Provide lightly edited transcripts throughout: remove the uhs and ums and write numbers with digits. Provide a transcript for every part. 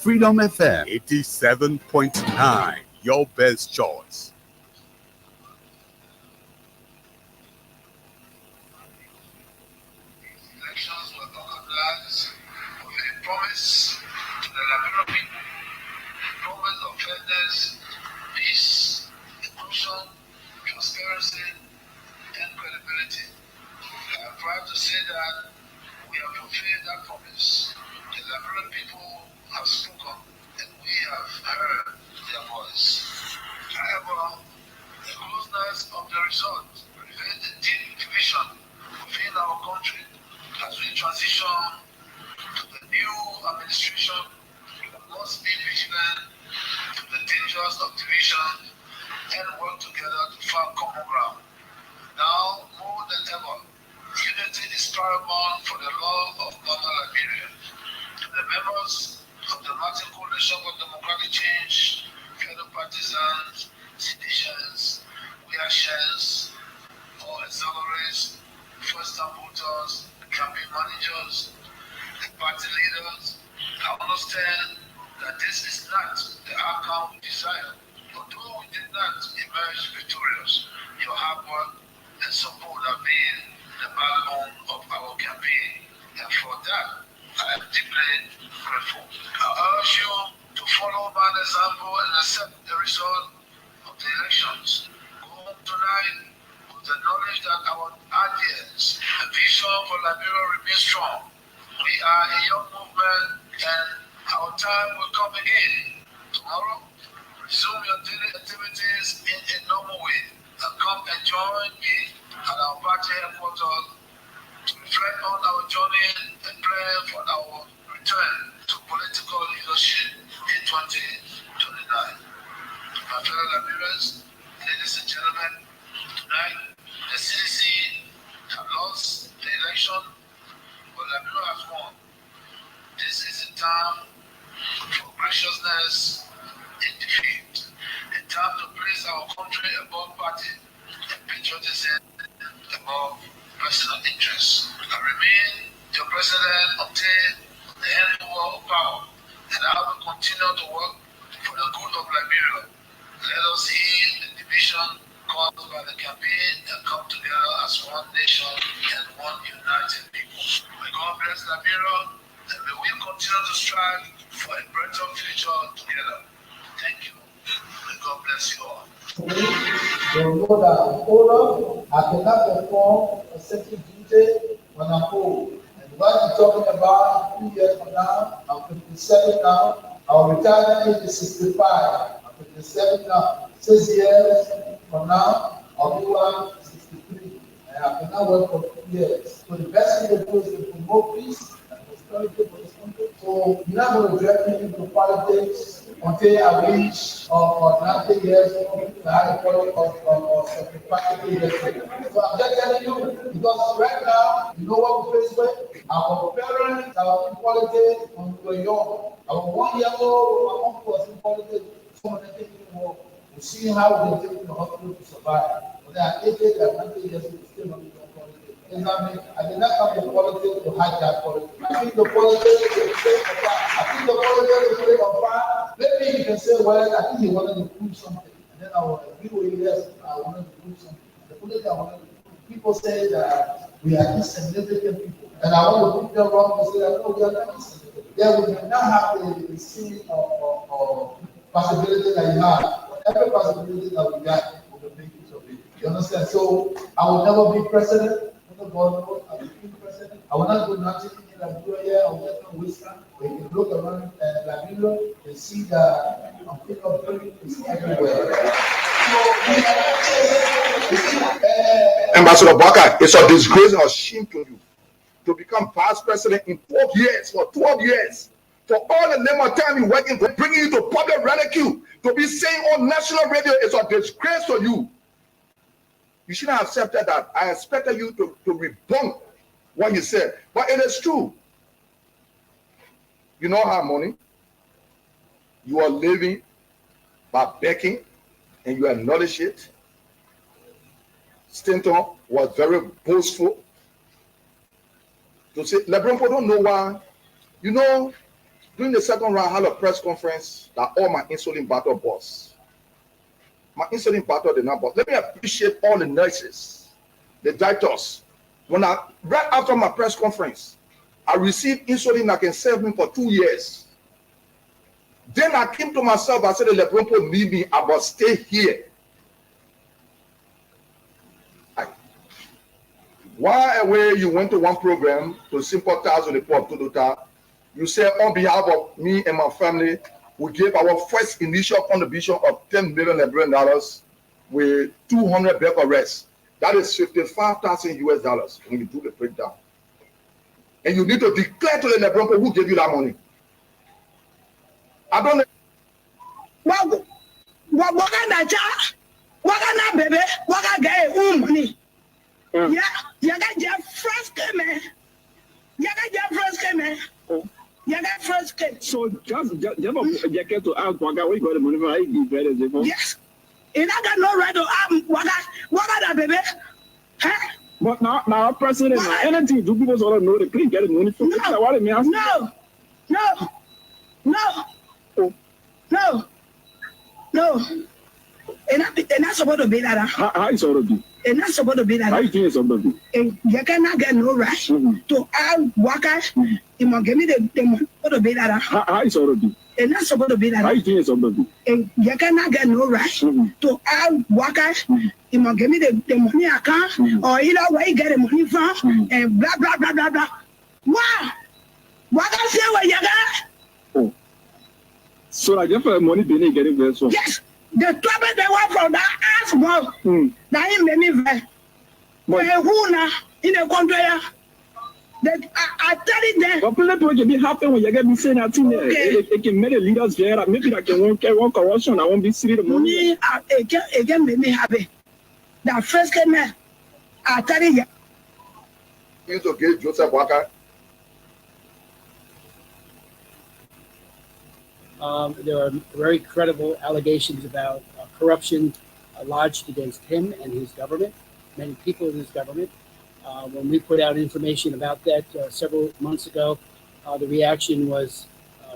Freedom FM 87.9, your best choice. Elections were organized with a promise to the Liberia people, a promise of fairness, peace, inclusion, transparency, and credibility. I am proud to say that we have fulfilled that promise. The Liberian people have spoken and we have heard their voice. However, the closeness of the result reveals the deep division within our country as we transition to the new administration. We must be vigilant to the dangers of division and work together to find common ground. Now, more than ever, unity is paramount for the love of Mama Liberia. To the members of the Martin Coalition for Democratic Change, fellow partisans, citizens, Weah all auxiliaries, first-time voters, campaign managers, the party leaders, I understand that this is not the outcome we desire. Although we did not emerge victorious, your hard work and support have been the backbone of our campaign, and for that, I am deeply grateful. I urge you to follow my example and accept the result of the elections. Go home tonight with the knowledge that our ideas and vision for Liberia remain strong. We are a young movement and our time will come again. Tomorrow, resume your daily activities in a normal way and come and join me at our party headquarters to reflect on our journey and plan for our return to political leadership in 2029. My fellow Liberians, ladies and gentlemen, tonight the CDC have lost the election, but Liberia has won. This is a time for graciousness in defeat, a time to place our country above party and patriotism above personal interests. I remain your president until the end of power, and I will continue to work for the good of Liberia. Let us heal the division caused by the campaign and come together as one nation and one united people. May God bless Liberia, and may we continue to strive for a brighter future together. Thank you. May God bless you all. You know that owner, I cannot perform a certain duty when I'm old. And what I'm talking about 2 years from now, I'm 57 now. Our retirement age is 65. I'm 57 now. 6 years from now, I'll be 163. And I cannot work for 2 years. So the best thing to do is to promote peace and prosperity for this country. So you're not going to drag me into politics until I reach or 90 years old, the high quality of the practical leadership. So I'm just telling you, because right now, you know what we face with? Our parents are in politics when we were young. Our 1 year old, our uncle was in politics, some of them taking work. We see how they take the hospital to survive. But they are 80 and 90 years old, still not in politics. I did not come to politics to hijack politics. I think the politics is play for fun. I think the politics is play for fun. Maybe you can say, well, I think he wanted to prove something. And then I will agree with you, yes, I wanted to prove something. The politics I wanted to prove. People say that we are insignificant people. And I want to put them wrong to say that, no, we are not insignificant. Yeah, we may not have the scene of possibility that you have. But every possibility that we got, we will make use of it. You understand? So I will never be president. I will be president. I will not do nothing in Liberia. I will not waste time. When you look around Liberia, you see that fingerprint is everywhere. Ambassador Baka, it's a disgrace and a shame to you to become vice president in 12 years, for 12 years. For all the name of time you working, bringing you to public ridicule, to be saying on national radio, it's a disgrace to you. You shouldn't have accepted that. I expected you to rebut what you said. But it is true. You know how money? You are living by begging, and you acknowledge it. Stanton was very boastful to say, Lebron don't know why. You know, During the second round, I had a press conference that all my insulin battle boss. My insulin battle did not boss. Let me appreciate all the nurses, the doctors. Right after my press conference, I received insulin that can serve me for 2 years. Then I came to myself, I said, the Lebrompo need me, I must stay here. While away, you went to one program to sympathize with the poor of Tudota. You said, on behalf of me and my family, we gave our first initial contribution of $10 million with 200 bed arrests. That is 55,000 US dollars when you do the breakdown. And you need to declare to the Lebrompo who gave you that money. I don't know. What can I baby? What can I get money? Yeah, you got your first man. You got your first man. You got first came. So just get to ask Waka where you got the money from. I give better. Yes. And I got no right to Waka that baby. Huh? But now president, anything do people sort of know they can't get the money from? No. And that's supposed to be that. How is it be? And that's supposed to be that. How you think it's supposed to be? And you cannot get no right to Waka. You must give me the money to be that. How is it be? And that's supposed to be that. How you think it's supposed to be? And you cannot get no right to Waka. You must give me the money account or either where you get the money from and blah blah blah blah blah. Wow. Waka say where you got? Oh. So I get for money they getting very soon. Yes. The trouble they want from that ass ball. That ain't made me very. But who now in the country? That I tell it there. But people can be happy when you get me saying that thing there. It can make the leaders there. Maybe I can one corruption. I won't be seeing the money. Again made me happy. That first came there. I tell you. You to get Joseph Waka. There are very credible allegations about corruption lodged against him and his government, many people in his government. When we put out information about that several months ago, the reaction was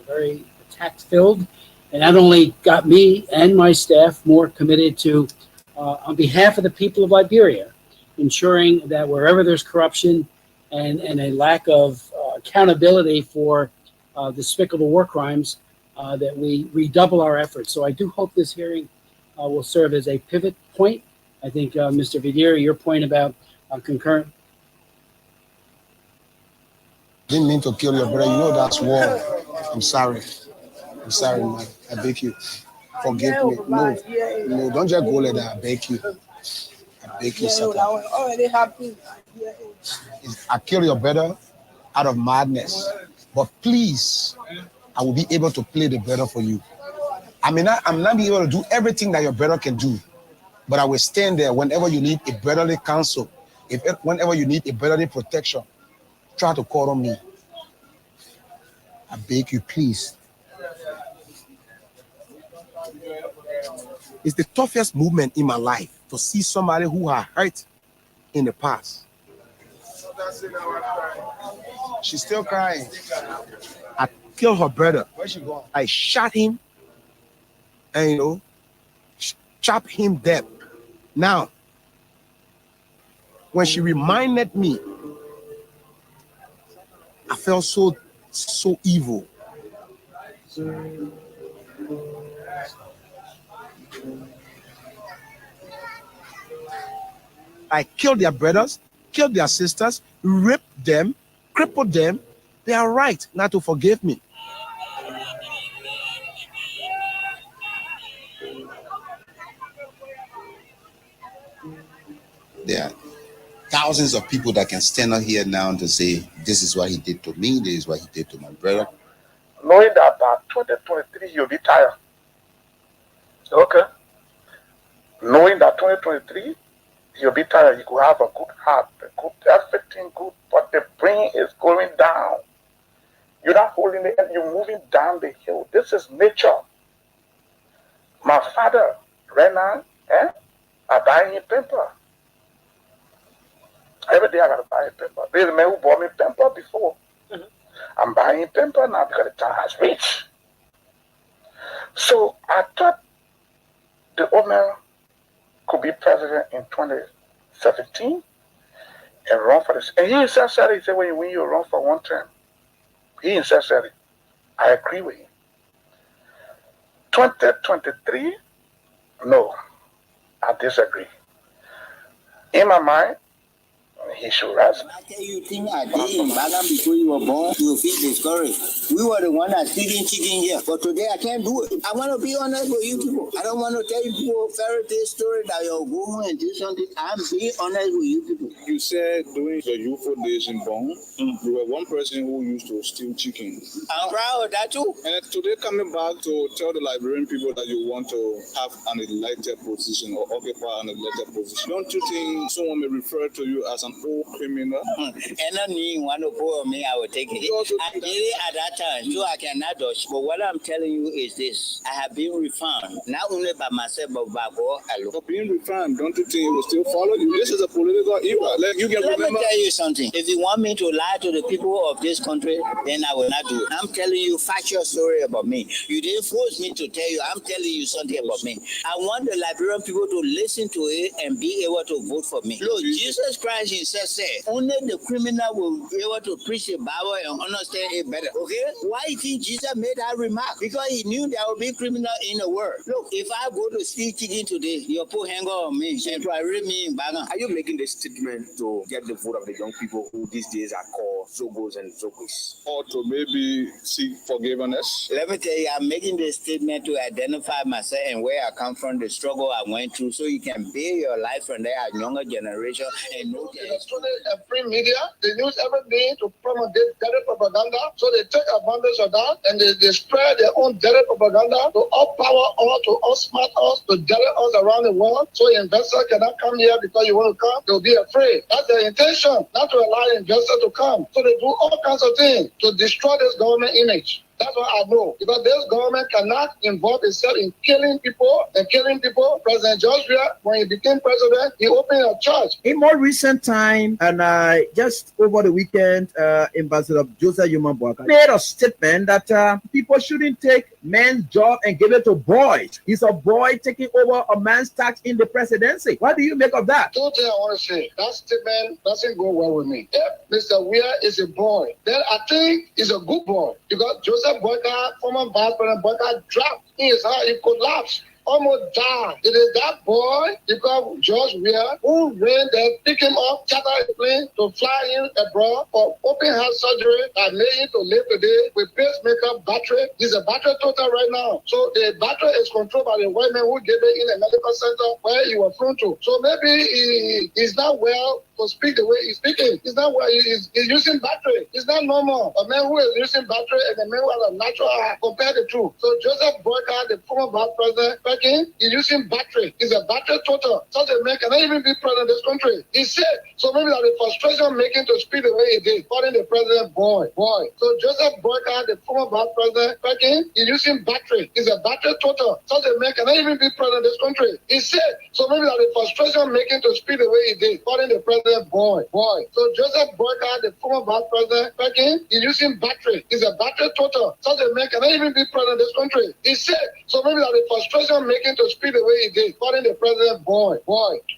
very attack-filled, and not only got me and my staff more committed to, on behalf of the people of Liberia, ensuring that wherever there's corruption and a lack of accountability for despicable war crimes, that we redouble our efforts. So I do hope this hearing will serve as a pivot point. I think, Mr. Vidiri, your point about concurrent. Didn't mean to kill your brother. You know that's war. I'm sorry, man. I beg you. Forgive me. No, don't just go like that. I beg you. Sir. I killed your brother out of madness. But please, I will be able to play the brother for you. I'm not be able to do everything that your brother can do, but I will stand there whenever you need a brotherly counsel, whenever you need a brotherly protection. Try to call on me. I beg you, please. It's the toughest movement in my life to see somebody who has hurt in the past. She's still crying. I killed her brother. Where's she going? I shot him and, chopped him dead. Now, when she reminded me, I felt so evil. I killed their brothers, killed their sisters, raped them, crippled them. They are right not to forgive me. There are thousands of people that can stand out here now to say, this is what he did to me, this is what he did to my brother. Knowing that by 2023 you'll be tired. Okay. Knowing that 2023 you'll be tired, you could have a good heart, everything good, but the brain is going down. You're not holding the end, you're moving down the hill. This is nature. My father, right now, I buy him paper. Every day I gotta buy a paper. There's a man who bought me paper before. I'm buying paper now because the time has reached. So I thought the old man could be president in 2017 and run for this. And he himself said, he said, when you run for one term, he himself said it. I agree with him. 2023, no, I disagree. In my mind, he should rise. I tell you, thing I did in Bagan before you were born, you feel discouraged. We were the one that's feeding chicken here, but today I can't do it. I want to be honest with you people. I don't want to tell you people fairy tale story that you'll go home and do something. I'm being honest with you people. You said during the youthful days in Bong, you were one person who used to steal chicken. I'm proud of that too. And today coming back to tell the Liberian people that you want to have an elected position or occupy an elected position, don't you think someone may refer to you as an old criminal? Any want to go on me, I will take it. I did it at that time, so I cannot dodge. But what I'm telling you is this: I have been refound, not only by myself, but by God alone. For being refound, don't you think it will still follow you? This is a political era. Let me tell you something. If you want me to lie to the people of this country, then I will not do it. I'm telling you factual story about me. You didn't force me to tell you. I'm telling you something about me. I want the Liberian people to listen to it and be able to vote for me. Look, Jesus Christ himself said, only the criminal will be able to preach the Bible and understand it better. Okay? Why do you think Jesus made that remark? Because he knew there would be criminal in the world. Look, if I go to steal chicken today, you'll put hanger on me and try to read me in Bagan. Are you making this statement to get the vote of the young people who these days are called Zogos and Zogos? Or to maybe seek forgiveness? Let me tell you, I'm making this statement to identify myself and where I come from, the struggle I went through, so you can build your life from there at younger generation and know that free media, they use everything to promote this dirty propaganda. So they take advantage of that and they spread their own dirty propaganda to outpower us, to outsmart us, to dirty us around the world. So investors cannot come here because you want to come. They'll be afraid. That's their intention, not to allow investors to come. So they do all kinds of things to destroy this government image. That's what I know. Because this government cannot involve itself in killing people and killing people. President George Weah, when he became president, he opened a church. In more recent time, and just over the weekend, Ambassador Joseph Boakai made a statement that people shouldn't take men's job and give it to boys. He's a boy taking over a man's task in the presidency. What do you make of that? Two things I want to say. That statement doesn't go well with me. If Mr. Weah is a boy, then I think he's a good boy. Because Joseph Boakai, former Vice President Boakai, dropped in his heart. He collapsed. Almost died. It is that boy, because George Weah, who ran there, pick him up, charter a plane to fly him abroad for open heart surgery that made him to live today with pacemaker battery. He's a battery total right now. So the battery is controlled by the white man who gave it in a medical center where he was flown to. So maybe he's not well to speak the way he's speaking. He's not well. He's using battery. It's not normal. A man who is using battery and a man who has a natural eye, compare the two. So Joseph Boakai, the former vice president, he's using battery. He's a battery total. Such a man cannot even be president of this country. He's sick. So maybe that the frustration making to speak the way he did, calling the president boy. So Joseph Boakai, the former vice president, he's using battery. He's a battery total. Such a man cannot even be president of this country. He's sick. So maybe that the frustration making to speak the way he did, calling the president boy. So Joseph Boakai, the former vice president, he's using battery. He's a battery total. Such a man cannot even be president of this country. He's sick. So maybe that the frustration making to speak the way he did, calling the president boy.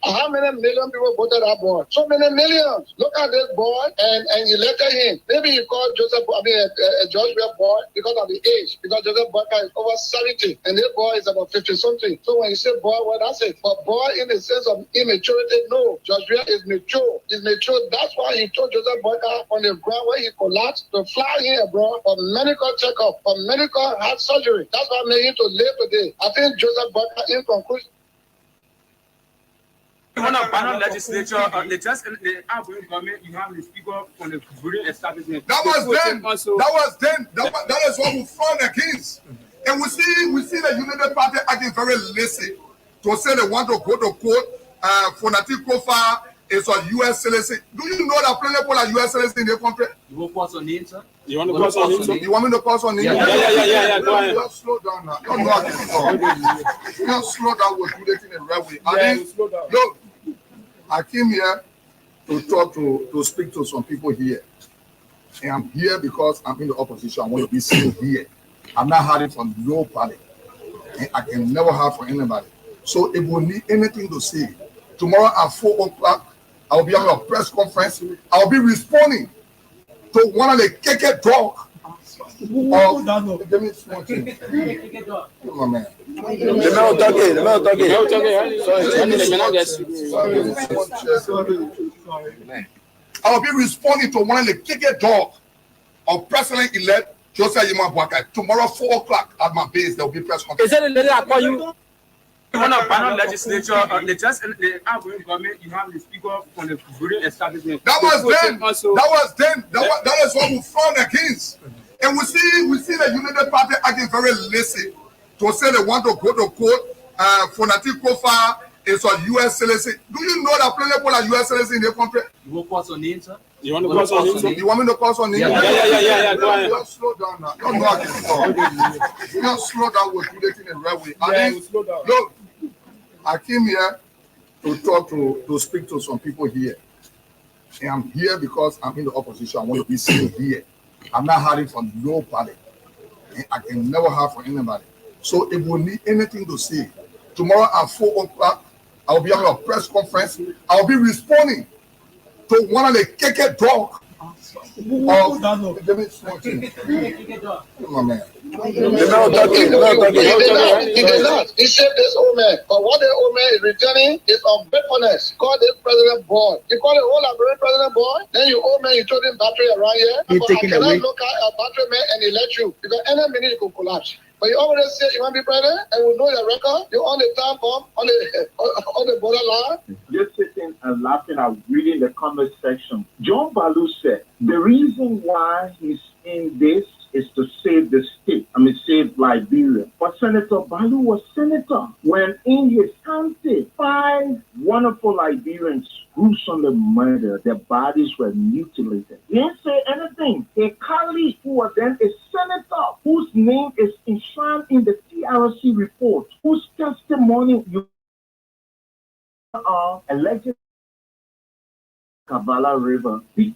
How many million people voted that boy? So many millions. Look at this boy and you elected him. Maybe you call George Weah boy because of the age. Because Joseph Boakai is over 70 and this boy is about 50 something. So when you say boy, well, that's it. But boy in the sense of immaturity, no. George Weah is mature. He's mature. That's why he told Joseph Boakai on the ground where he collapsed to fly him abroad for medical checkup, for medical heart surgery. That's what made him to live today. I think Joseph Boakai, in conclusion, one of panel legislature, the outgoing government, you have the speaker from the ruling establishment. That was what we fought against. And we see the United Party acting very lazy to say they want to go to court. Fonati Kofa is a U.S. citizen. Do you know that plenty people are U.S. citizens in the country? You want to pass on names, sir? You want to pass on names? You want me to pass on names? Yeah. Go ahead. Just slow down now. You know how to talk. Just slow down. We're doing it in the right way. Slow down. Look, I came here to talk to speak to some people here. And I'm here because I'm in the opposition. I want to be seen here. I'm not hiding from nobody. And I can never hide from anybody. So if we need anything to say, tomorrow at 4 o'clock, I'll be having a press conference. I'll be responding to one of the KK dog. Give me small thing. Come on, man. I'll be responding to one of the KK dog of President-elect Joseph Yuma Boakai. Tomorrow, 4 o'clock at my base, there will be press conference. Is that the lady I call you? One of panel legislature, the outgoing government, you have the speaker from the ruling establishment. That was then. That is what we found against. And we see the United Party acting very lazy to say they want to go to court. Fonatic Kofa is a U.S. citizen. Do you know that plenty of people are U.S. citizens in the country? You will call some names, sir? You want to call some names? You want me to call some names? Yeah. Go ahead. Just slow down now. Don't know I can talk. Just slow down with you in the right way. Slow down. Look, I came here to talk to speak to some people here. And I'm here because I'm in the opposition. I want to be seen here. I'm not hiding from nobody. And I can never hide from anybody. So if we need anything to say, tomorrow at 4 o'clock, I'll be having a press conference. I'll be responding to one of the KK dog. Give me small thing. Come on, man. He did not. He saved this old man. But what the old man is returning is unfaithfulness. Call this president boy. You call the whole Liberian president boy. Then you old man, you told him battery around here. He's taking away. Look at a battery man and he let you. Because any minute you could collapse. But you already say you want to be president and we know your record. You're on the time bomb, on the borderline. Just sitting and laughing and reading the comment section. John Balu said the reason why he's in this is to save the state. Save Liberia. But Senator Balu was senator when in his county, 5 wonderful Liberians gruesomely murdered. Their bodies were mutilated. He didn't say anything. A colleague who was then a senator, whose name is enshrined in the TRC report, whose testimony you are alleged Kavala River. He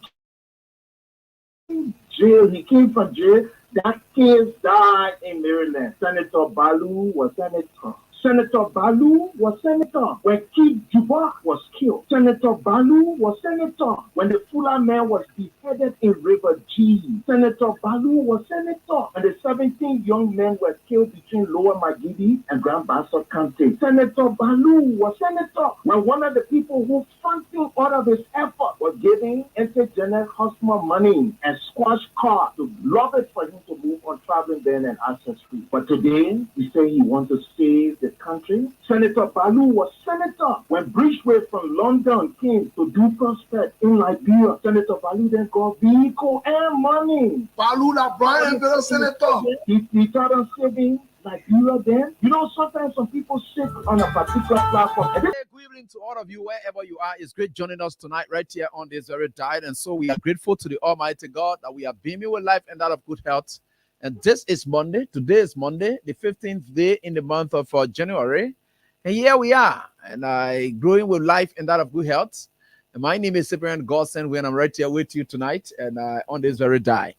came from jail. That case died in Maryland. Senator Balu was senator. Senator Balu was senator when Kid Juba was killed. Senator Balu was senator when the Fula man was beheaded in River G. Senator Balu was senator when the 17 young men were killed between Lower Magidi and Grand Bassa County. Senator Balu was senator when one of the people who funding all of his effort was giving Intergenetic Hospital money and squash car to love it for him to move on traveling ban and access free. But today, he say he wants to save the country. Senator Balu was senator when Bridgeway from London came to do prospect in Liberia. Senator Balu then got vehicle and money. Balu, that Brian, the senator. He thought on saving Liberia then. You know, sometimes some people sit on a particular platform. Good evening to all of you, wherever you are. It's great joining us tonight right here on this very diet. And so we are grateful to the Almighty God that we are beaming with life and that of good health. And this is Monday. Today is Monday, the 15th day in the month of January. And here we are, and growing with life and that of good health. And my name is Cyprian Godson, when I'm right here with you tonight and on this very day.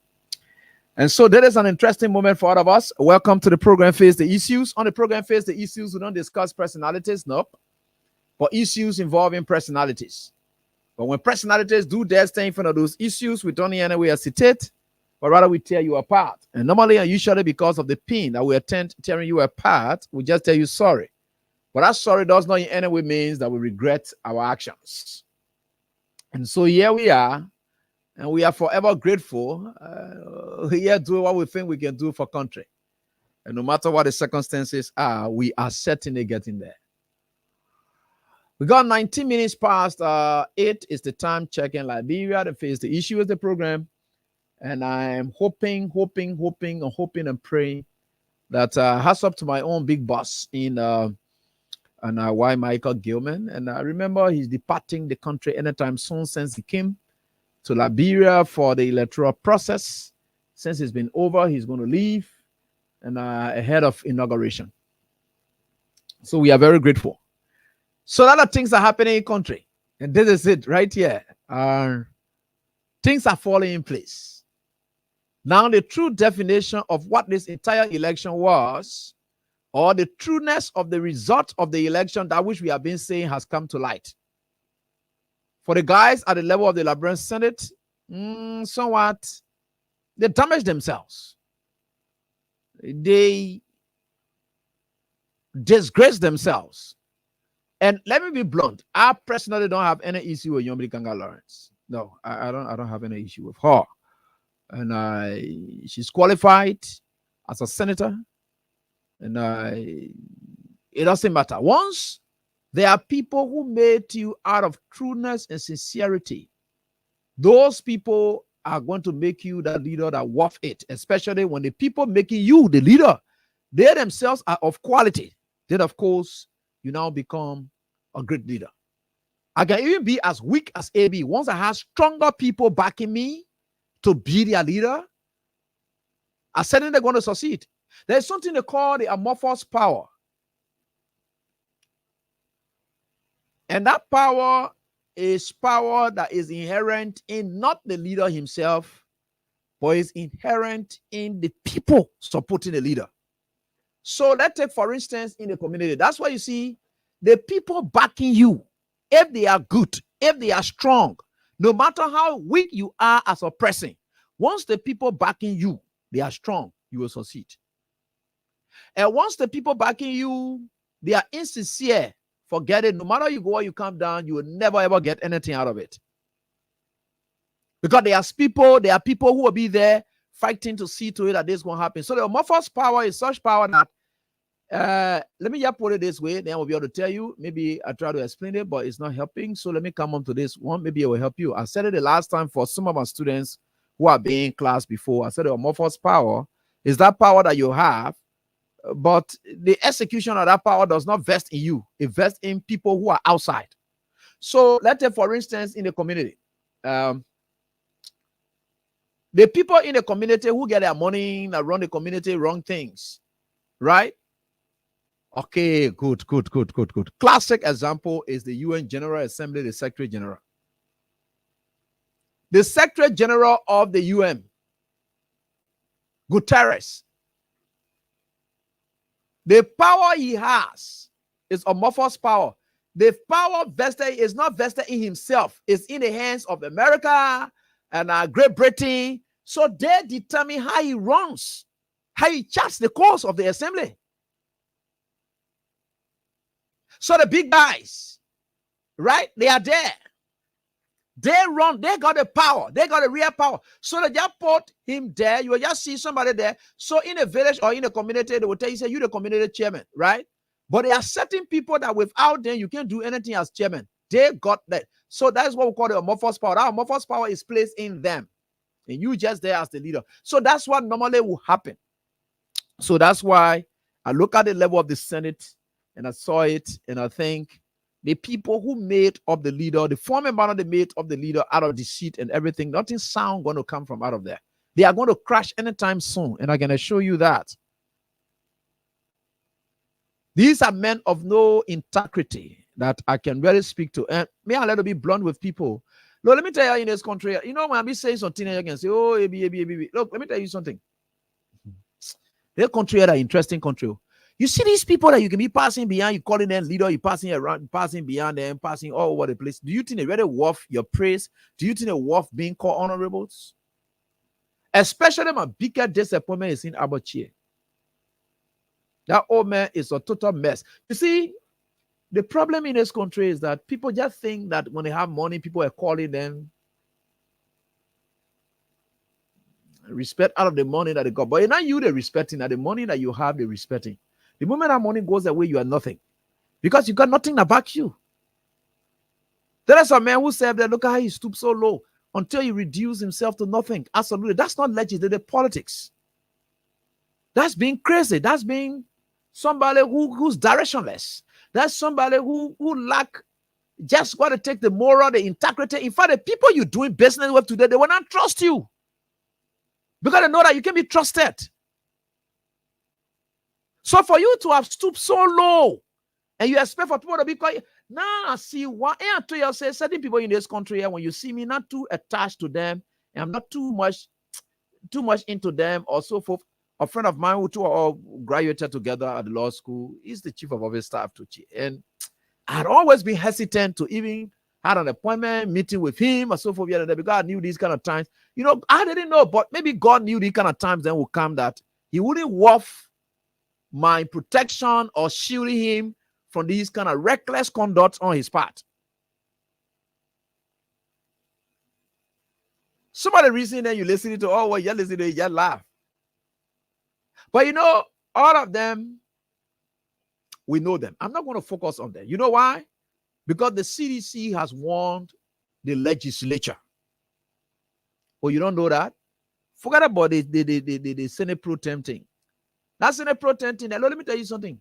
And so that is an interesting moment for all of us. Welcome to the program Face the Issues. On the program Face the Issues, we don't discuss personalities, nope, but issues involving personalities. But when personalities do their thing in front of those issues, we don't in any way hesitate, but rather we tear you apart. And normally and usually because of the pain that we attend tearing you apart, we just tell you sorry. But that sorry does not in any way means that we regret our actions. And so here we are, and we are forever grateful. Here doing what we think we can do for country. And no matter what the circumstances are, we are certainly getting there. We got 19 minutes past 8 is the time check in Liberia to face the issue of the program. And I'm hoping and praying that hats up to my own big boss in Y. Michael Gilman. And I remember he's departing the country anytime soon since he came to Liberia for the electoral process. Since it's been over, he's going to leave and ahead of inauguration. So we are very grateful. So a lot of things are happening in country. And this is it right here. Things are falling in place. Now, the true definition of what this entire election was, or the trueness of the result of the election, that which we have been saying, has come to light. For the guys at the level of the Liberian Senate, somewhat, they damaged themselves. They disgraced themselves. And let me be blunt. I personally don't have any issue with Yomri Kanga Lawrence. No, I don't have any issue with her. And she's qualified as a senator. And it doesn't matter. Once there are people who made you out of trueness and sincerity, those people are going to make you the leader that worth it, especially when the people making you the leader, they themselves are of quality. Then, of course, you now become a great leader. I can even be as weak as AB. Once I have stronger people backing me to be their leader, I said they're going to succeed. There's something they call the amorphous power. And that power is power that is inherent in not the leader himself, but is inherent in the people supporting the leader. So let's take, for instance, in the community. That's why you see the people backing you, if they are good, if they are strong, no matter how weak you are as a person, once the people backing you, they are strong, you will succeed. And once the people backing you, they are insincere, forget it. No matter you go or you come down, you will never ever get anything out of it. Because there are people who will be there fighting to see to it that this won't happen. So the amorphous power is such power that let me just put it this way, then I'll be able to tell you. Maybe I try to explain it, but it's not helping. So let me come on to this one. Maybe it will help you. I said it the last time for some of my students who have been in class before. I said the amorphous power is that power that you have, but the execution of that power does not vest in you. It vests in people who are outside. So let's say, for instance, in the community, the people in the community who get their money that run the community wrong things, right? Okay, good. Classic example is the UN General Assembly, the Secretary General. The Secretary General of the UN, Guterres, the power he has is amorphous power. The power vested is not vested in himself. It's in the hands of America and Great Britain. So they determine how he runs, how he charts the course of the assembly. So the big guys, right? They are there. They run. They got the power. They got the real power. So they just put him there. You will just see somebody there. So in a village or in a community, they will tell you, say, you're the community chairman, right? But there are certain people that without them, you can't do anything as chairman. They got that. So that's what we call the amorphous power. That amorphous power is placed in them. And you just there as the leader. So that's what normally will happen. So that's why I look at the level of the Senate and I saw it and I think the people who made up the leader, the former member they made up the leader out of the seat and everything, nothing sound going to come from out of there. They are going to crash anytime soon. And I'm going to show you that. These are men of no integrity that I can really speak to. And may I let me be blunt with people. Look, let me tell you, in this country, you know, when I be saying something, you can say, oh, AB. Look, let me tell you something. This country is an interesting country. You see these people that you can be passing beyond, you calling them leader, you passing around, passing beyond them, passing all over the place. Do you think they're really worth your praise? Do you think they're worth being called honorables? Especially my biggest disappointment is in Abachi. That old man is a total mess. You see, the problem in this country is that people just think that when they have money, people are calling them respect out of the money that they got. But it's not you they're respecting, that the money that you have, they're respecting. The moment that money goes away, you are nothing. Because you got nothing to back you. There is a man who said that, look at how he stooped so low until he reduced himself to nothing. Absolutely. That's not legislative politics. That's being crazy. That's being somebody who's directionless. That's somebody who lack just got to take the moral, the integrity. In fact, the people you're doing business with today, they will not trust you. Because they know that you can be trusted. So for you to have stooped so low, and you expect for people to be quiet, now I see one and to yourself, certain people in this country, when you see me not too attached to them, and I'm not too much too much into them or so forth. A friend of mine who two are all graduated together at the law school is the chief of office staff to Chi. And I had always been hesitant to even had an appointment meeting with him or so forth. Because I knew these kind of times. I didn't know, but maybe God knew these kind of times then would come that he wouldn't waft my protection or shielding him from these kind of reckless conduct on his part. Some of the reason that you listening to, oh, well, you're listening to it, you laugh. But all of them, we know them. I'm not going to focus on them. You know why? Because the CDC has warned the legislature. Oh, you don't know that? Forget about the Senate pro tem thing. That Senate pro tem thing, let me tell you something.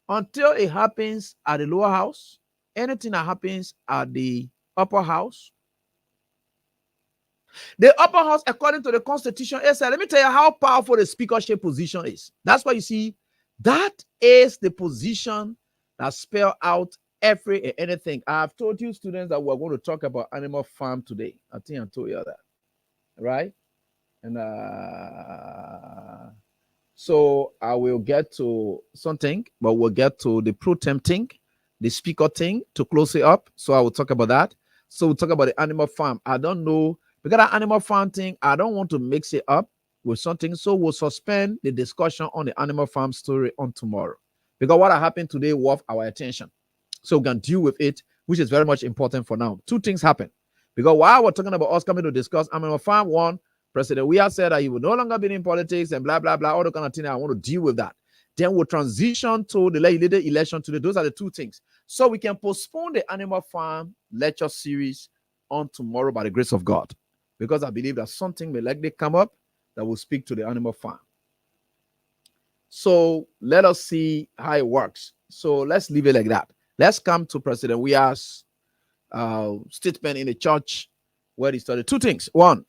Until it happens at the lower house, anything that happens at the upper house, the upper house, according to the Constitution, let me tell you how powerful the speakership position is. That's why you see, that is the position that spell out anything. I've told you students that we're going to talk about animal farm today. I think I told you that, right? And so I will get to something, but we'll get to the pro tem thing, the speaker thing to close it up. So I will talk about that. So we'll talk about the animal farm. I don't know, because that animal farm thing, I don't want to mix it up with something. So we'll suspend the discussion on the animal farm story on tomorrow. Because what happened today worth our attention. So we can deal with it, which is very much important for now. Two things happen. Because while we're talking about us coming to discuss animal farm, one, President Weah said that he would no longer be in politics and blah, blah, blah, all the kind of thing. I want to deal with that. Then we'll transition to the legislative election today. Those are the two things. So we can postpone the animal farm lecture series on tomorrow by the grace of God. Because I believe that something may likely come up that will speak to the animal farm. So let us see how it works. So let's leave it like that. Let's come to President Weah's statement in the church where he started. Two things. One,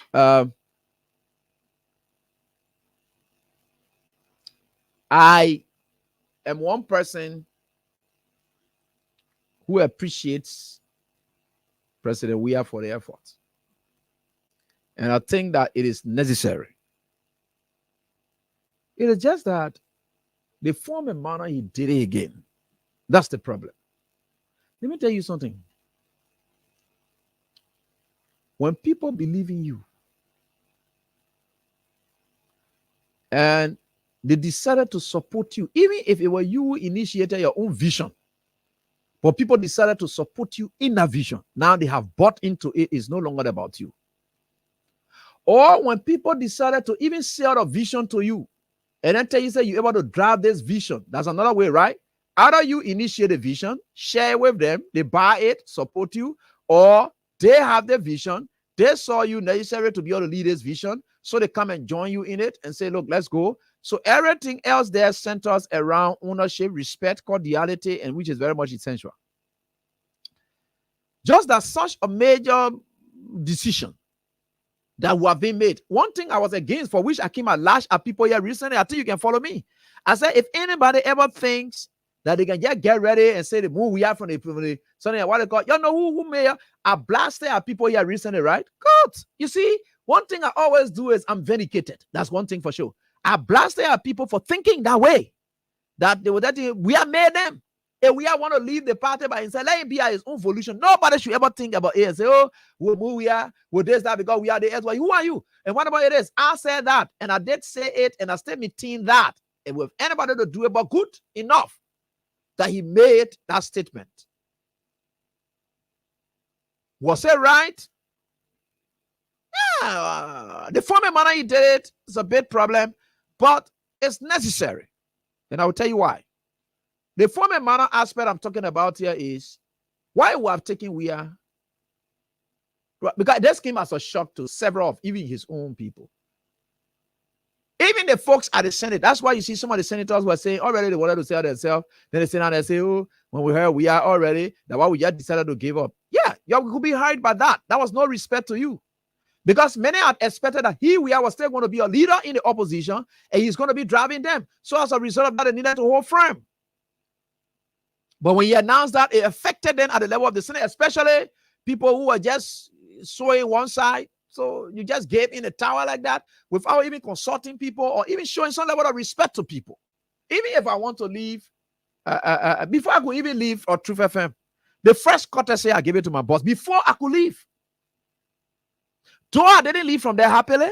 I am one person who appreciates President Weah for the effort. And I think that it is necessary. It is just that the form and manner he did it again. That's the problem. Let me tell you something. When people believe in you and they decided to support you, even if it were you who initiated your own vision, but people decided to support you in that vision. Now they have bought into it. It's no longer about you. Or when people decided to even sell a vision to you and then tell you, say, you're able to drive this vision. That's another way, right? Either you initiate a vision, share it with them, they buy it, support you, or they have the vision, they saw you necessary to be able to lead this vision, so they come and join you in it and say, look, let's go. So everything else there centers around ownership, respect, cordiality, and which is very much essential. Just that such a major decision that would have been made. One thing I was against, for which I came at lash at people here recently, I think you can follow me. I said, if anybody ever thinks that they can just get ready and say the move we have from the something what they call, you know who may I blasted at people here recently, right? Good. You see, one thing I always do is I'm vindicated. That's one thing for sure. I blasted at people for thinking that way. That they were that we have made them. If we want to leave the party by himself, let him be at his own volition. Nobody should ever think about it and say, oh, we'll move here, we'll this, that, because we are the SY. Who are you? And what about it is? I said that, and I did say it, and I still maintain that. And with anybody to do it, but good enough that he made that statement. Was it right? Yeah, the former manner he did it is a big problem, but it's necessary. And I will tell you why. The former manner aspect I'm talking about here is why we have taken Weah, because this came as a shock to several of even his own people. Even the folks at the Senate, that's why you see some of the senators were saying already they wanted to sell themselves. Then they sit down and say, oh, when we heard Weah already, that why we just decided to give up. Yeah, you could be hired by that. That was no respect to you. Because many had expected that Weah was still going to be a leader in the opposition and he's going to be driving them. So as a result of that, they needed to hold firm. But when he announced that, it affected them at the level of the Senate, especially people who were just swaying one side, So you just gave in a tower like that without even consulting people or even showing some level of respect to people. Even if I want to leave, before I could even leave or Truth FM, the first courtesy I gave it to my boss before I could leave. Though I didn't leave from there happily,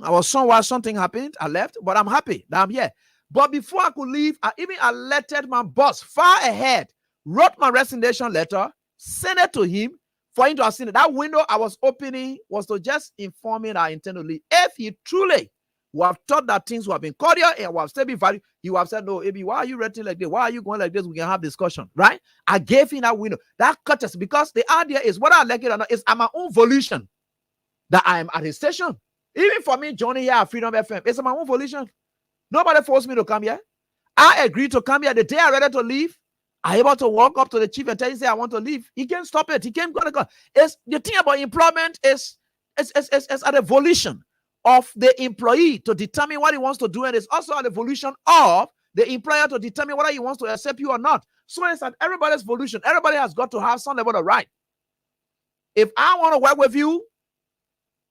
I was somewhere, something happened, I left, but I'm happy that I'm here. But before I could leave, I even alerted my boss far ahead, wrote my resignation letter, sent it to him for him to have seen it. That window I was opening was to just inform me that I intend to leave. If he truly would have thought that things would have been cordial and would have still been valid, he would have said, no, Abi, why are you writing like this? Why are you going like this? We can have discussion, right? I gave him that window. That courtesy, because the idea is, whether I like it or not, it's at my own volition that I am at his station. Even for me, Johnny here at Freedom FM, it's my own volition. Nobody forced me to come here. I agreed to come here. The day I ready to leave, I able to walk up to the chief and tell him, say, I want to leave. He can't stop it. He can't go. It's the thing about employment is at the volition of the employee to determine what he wants to do, and it's also at the volition of the employer to determine whether he wants to accept you or not. So it's at everybody's volition. Everybody has got to have some level of right. If I want to work with you,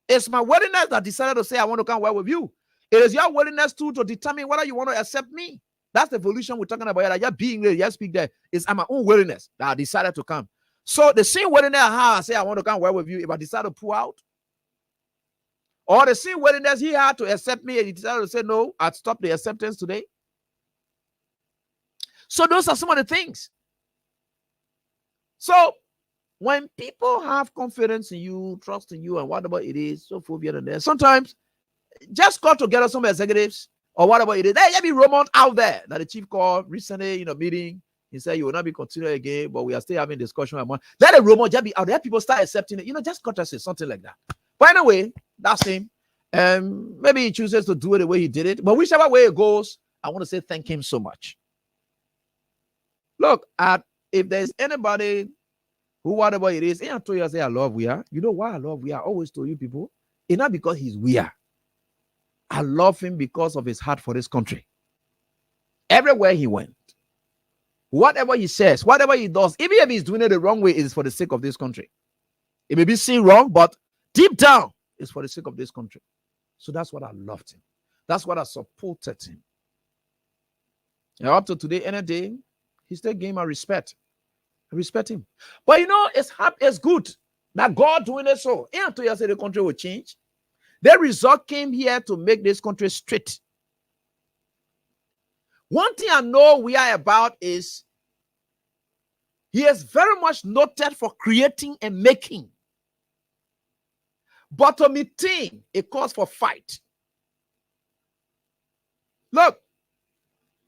it's my willingness that decided to say I want to come work with you. It is your willingness too to determine whether you want to accept me. That's the volition we're talking about. That you're being there, you speak there. It's at my own willingness that I decided to come. So the same willingness how I say I want to come work with you, if I decide to pull out, or the same willingness he had to accept me and he decided to say no, I'd stop the acceptance today. So those are some of the things. So when people have confidence in you, trust in you, and whatever it is, so forth and there, sometimes just call together some executives or whatever it is. There be rumors out there that the chief called recently in a meeting. He said you will not be continuing again, but we are still having discussion. Let the rumor just be out there. People start accepting it. Just cut us something like that. But anyway, that's him. Maybe he chooses to do it the way he did it. But whichever way it goes, I want to say thank him so much. Look, if there's anybody who, whatever it is, I told you I say I love Weah. You know why I love Weah? I always told you people, it's not because he's Weah. I love him because of his heart for this country. Everywhere he went, whatever he says, whatever he does, even if he's doing it the wrong way, it is for the sake of this country. It may be seen wrong, but deep down, it's for the sake of this country. So that's what I loved him. That's what I supported him. And up to today, any day, he still gave my respect. I respect him. But it's good that God doing it so. And until you say the country will change. The result came here to make this country straight. One thing I know we are about is he is very much noted for creating and making. But to meeting, it calls for fight. Look,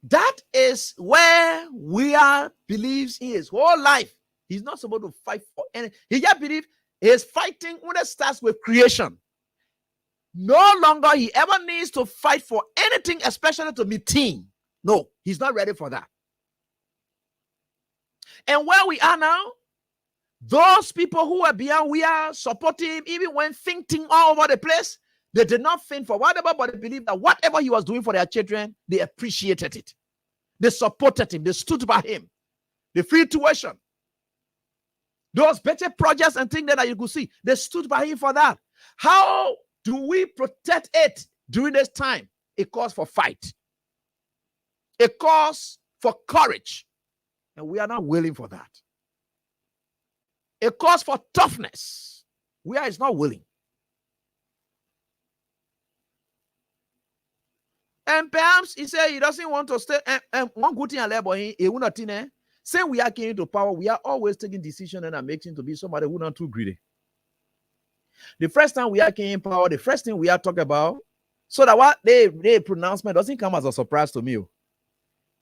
that is where Weah believes in his whole life. He's not supposed to fight for anything. He just believes his fighting when it starts with creation. No longer he ever needs to fight for anything, especially to meeting. No, he's not ready for that. And where we are now, those people who are behind Weah supporting him, even when fainting all over the place, they did not faint for whatever, but they believe that whatever he was doing for their children, they appreciated it. They supported him. They stood by him. The free tuition, those better projects and things that you could see, they stood by him for that. How do we protect it during this time? It calls for fight. It calls for courage. And we are not willing for that. It calls for toughness. We are not willing. And perhaps he said he doesn't want to stay. And one good thing I love about him, he will not say we are came to power. We are always taking decisions and are making to be somebody who not too greedy. The first time we are came in power, the first thing we are talking about, so that what they pronouncement doesn't come as a surprise to me.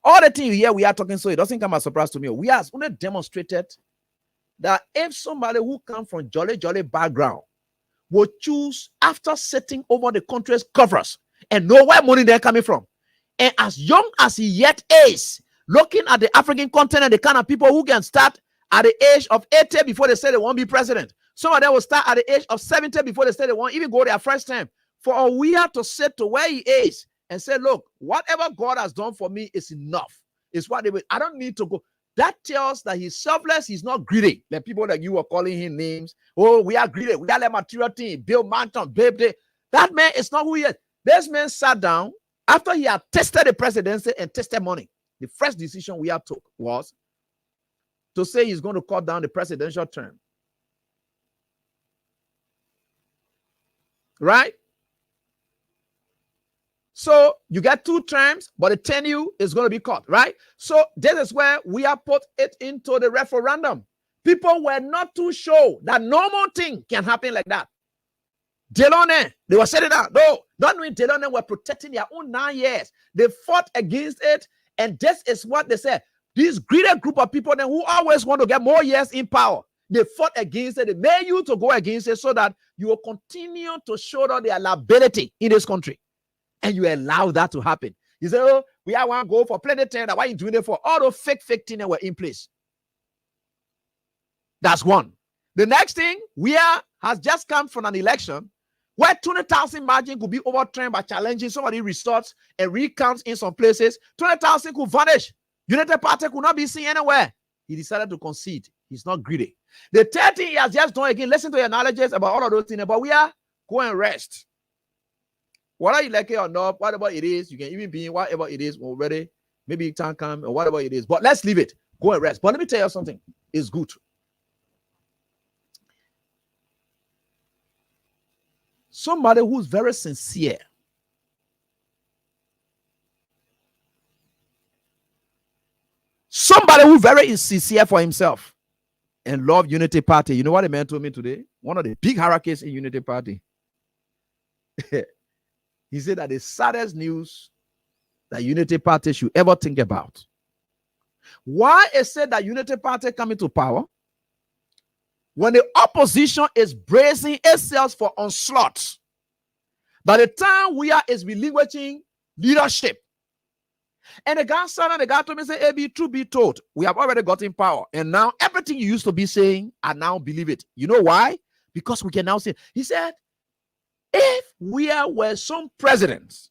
All the things you hear we are talking, so it doesn't come as a surprise to me. We have only demonstrated that if somebody who comes from jolly background will choose after sitting over the country's covers and know where money they're coming from, and as young as he yet is, looking at the African continent, the kind of people who can start at the age of 80 before they say they won't be president. Some of them will start at the age of 70 before they say they won't even go their first time. For Weah to sit to where he is and say, look, whatever God has done for me is enough. It's what they will. I don't need to go. That tells that he's selfless, he's not greedy. The people that you were calling him names, oh, we are greedy, we are the material thing, Bill Manton, baby. That man is not who he is. This man sat down after he had tested the presidency and tested money. The first decision we had took was to say he's going to cut down the presidential term. Right? So you get 2 terms, but the tenure is going to be cut, right? So this is where we have put it into the referendum. People were not too sure that no more thing can happen like that. Delone, they were saying that. No, not knowing Delone were protecting their own 9 years. They fought against it, and this is what they said. This greedy group of people then who always want to get more years in power, they fought against it. They made you to go against it so that you will continue to show that their liability in this country. And you allow that to happen. You say, oh, we are one go for plenty of time. Why are you doing it for? All those fake things that were in place. That's one. The next thing, Weah has just come from an election where 20,000 margin could be overturned by challenging somebody results and recounts in some places. 20,000 could vanish. United Party could not be seen anywhere. He decided to concede. He's not greedy. The third thing he has just done again, listen to your knowledge about all of those things, but Weah, go and rest. Whether you like it or not, whatever it is, you can even be in whatever it is already. Maybe it can come or whatever it is. But let's leave it. Go and rest. But let me tell you something. It's good. Somebody who's very sincere. Somebody who's very sincere for himself and love Unity Party. You know what the man told me today? One of the big hierarchies in Unity Party. He said that the saddest news that Unity Party should ever think about. Why is it that Unity Party coming to power when the opposition is bracing itself for onslaught? By the time Weah is relinquishing leadership, and the guy said, and the guy told me, say, hey, be true, be told, we have already gotten power, and now everything you used to be saying, I now believe it. You know why? Because we can now say, he said, if Weah were some presidents,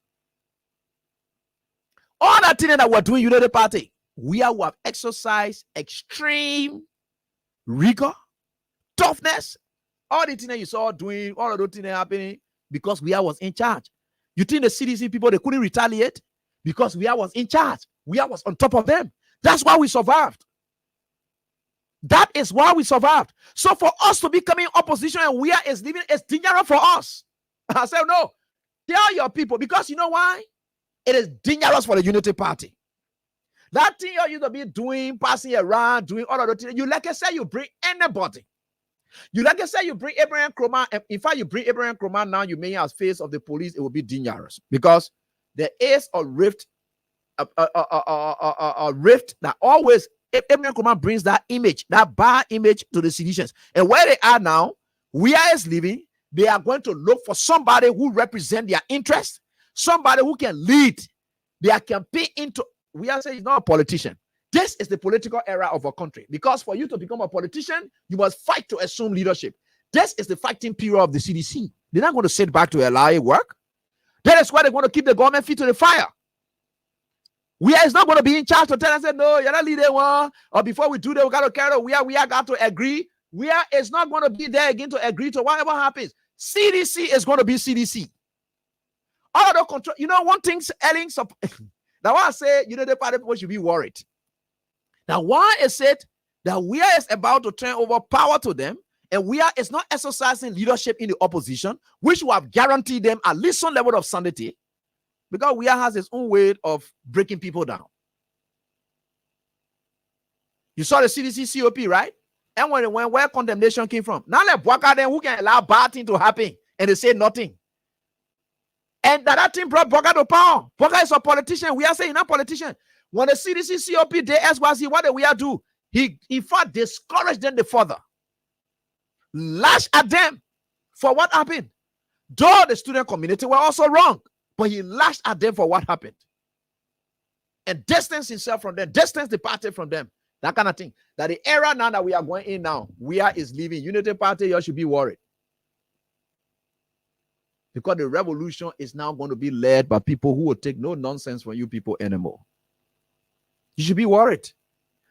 all that thing that we're doing, Unity Party, Weah would have exercised extreme rigor, toughness, all the things that you saw doing, all of those things happening, because Weah was in charge. You think the CDC people, they couldn't retaliate? Because Weah was in charge. Weah was on top of them. That's why we survived. That is why we survived. So for us to become in opposition and Weah is leaving, it's dangerous for us. I said, no, tell your people, because you know why? It is dangerous for the Unity Party. That thing you used to be doing, passing around, doing all of the things, you like I said, you bring anybody. You like I said, you bring Abraham Kroma. In fact, you bring Abraham Kroma now, you may as face of the police, it will be dangerous because there is a rift, a rift that always, Abraham Kroma brings that image, that bad image to the citizens. And where they are now, Weah is living. They are going to look for somebody who represents their interest, somebody who can lead their campaign into. We are saying he's not a politician. This is the political era of our country. Because for you to become a politician, you must fight to assume leadership. This is the fighting period of the CDC. They're not going to sit back to allow it work. That is why they want to keep the government feet to the fire. Weah is not going to be in charge to tell us, no, you're not leading one. Or before we do that, we got to carry on. We are got to agree. Weah is not going to be there again to agree to whatever happens. CDC is going to be CDC. All of the control. You know, one thing, now I say, you know, the party people should be worried. Now, why is it that Weah is about to turn over power to them, and Weah is not exercising leadership in the opposition, which will have guaranteed them at least some level of sanity, because Weah has his own way of breaking people down. You saw the CDC COP, right? And where condemnation came from. Now let Bwaka then who can allow bad thing to happen and they say nothing. And that thing brought Bwaka to power. Bwaka is a politician. We are saying not politician. When the CDC COP did SYC, what did we do? He in fact discouraged them the further. Lash at them for what happened. Though the student community were also wrong, but he lashed at them for what happened. And distanced himself from them, distanced the party from them. That kind of thing. That the era now that we are going in now, Weah is leaving. Unity Party, you should be worried. Because the revolution is now going to be led by people who will take no nonsense from you people anymore. You should be worried.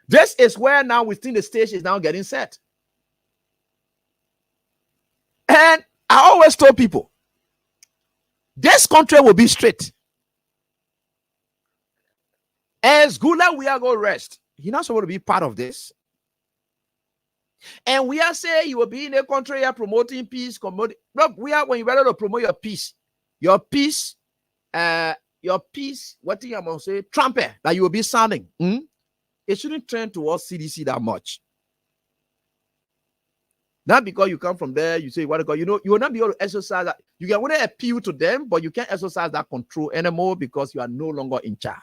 This is where now we think the stage is now getting set. And I always told people, this country will be straight. As good as we are going to rest, you're not supposed to be part of this. And we are saying you will be in a country here promoting peace. Look, we are when you better to promote your peace, what do you want to say? Trumpet that you will be sounding. It shouldn't trend towards CDC that much. Not because you come from there, you say what you know, you will not be able to exercise that. You can only appeal to them, but you can't exercise that control anymore because you are no longer in charge.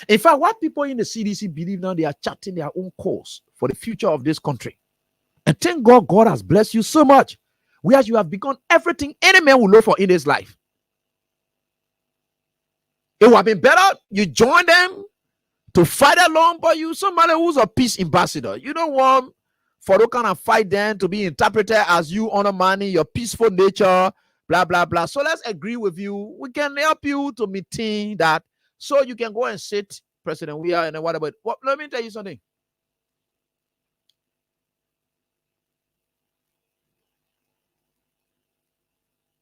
In fact, what people in the CDC believe now, they are charting their own course for the future of this country. And thank God, God has blessed you so much, whereas you have become everything any man will look for in his life. It would have been better you join them to fight along, but you somebody who's a peace ambassador. You don't want for to kind of fight them to be interpreted as you honor money, your peaceful nature, blah, blah, blah. So let's agree with you. We can help you to maintain that. So you can go and sit, President Weah, and what about let me tell you something.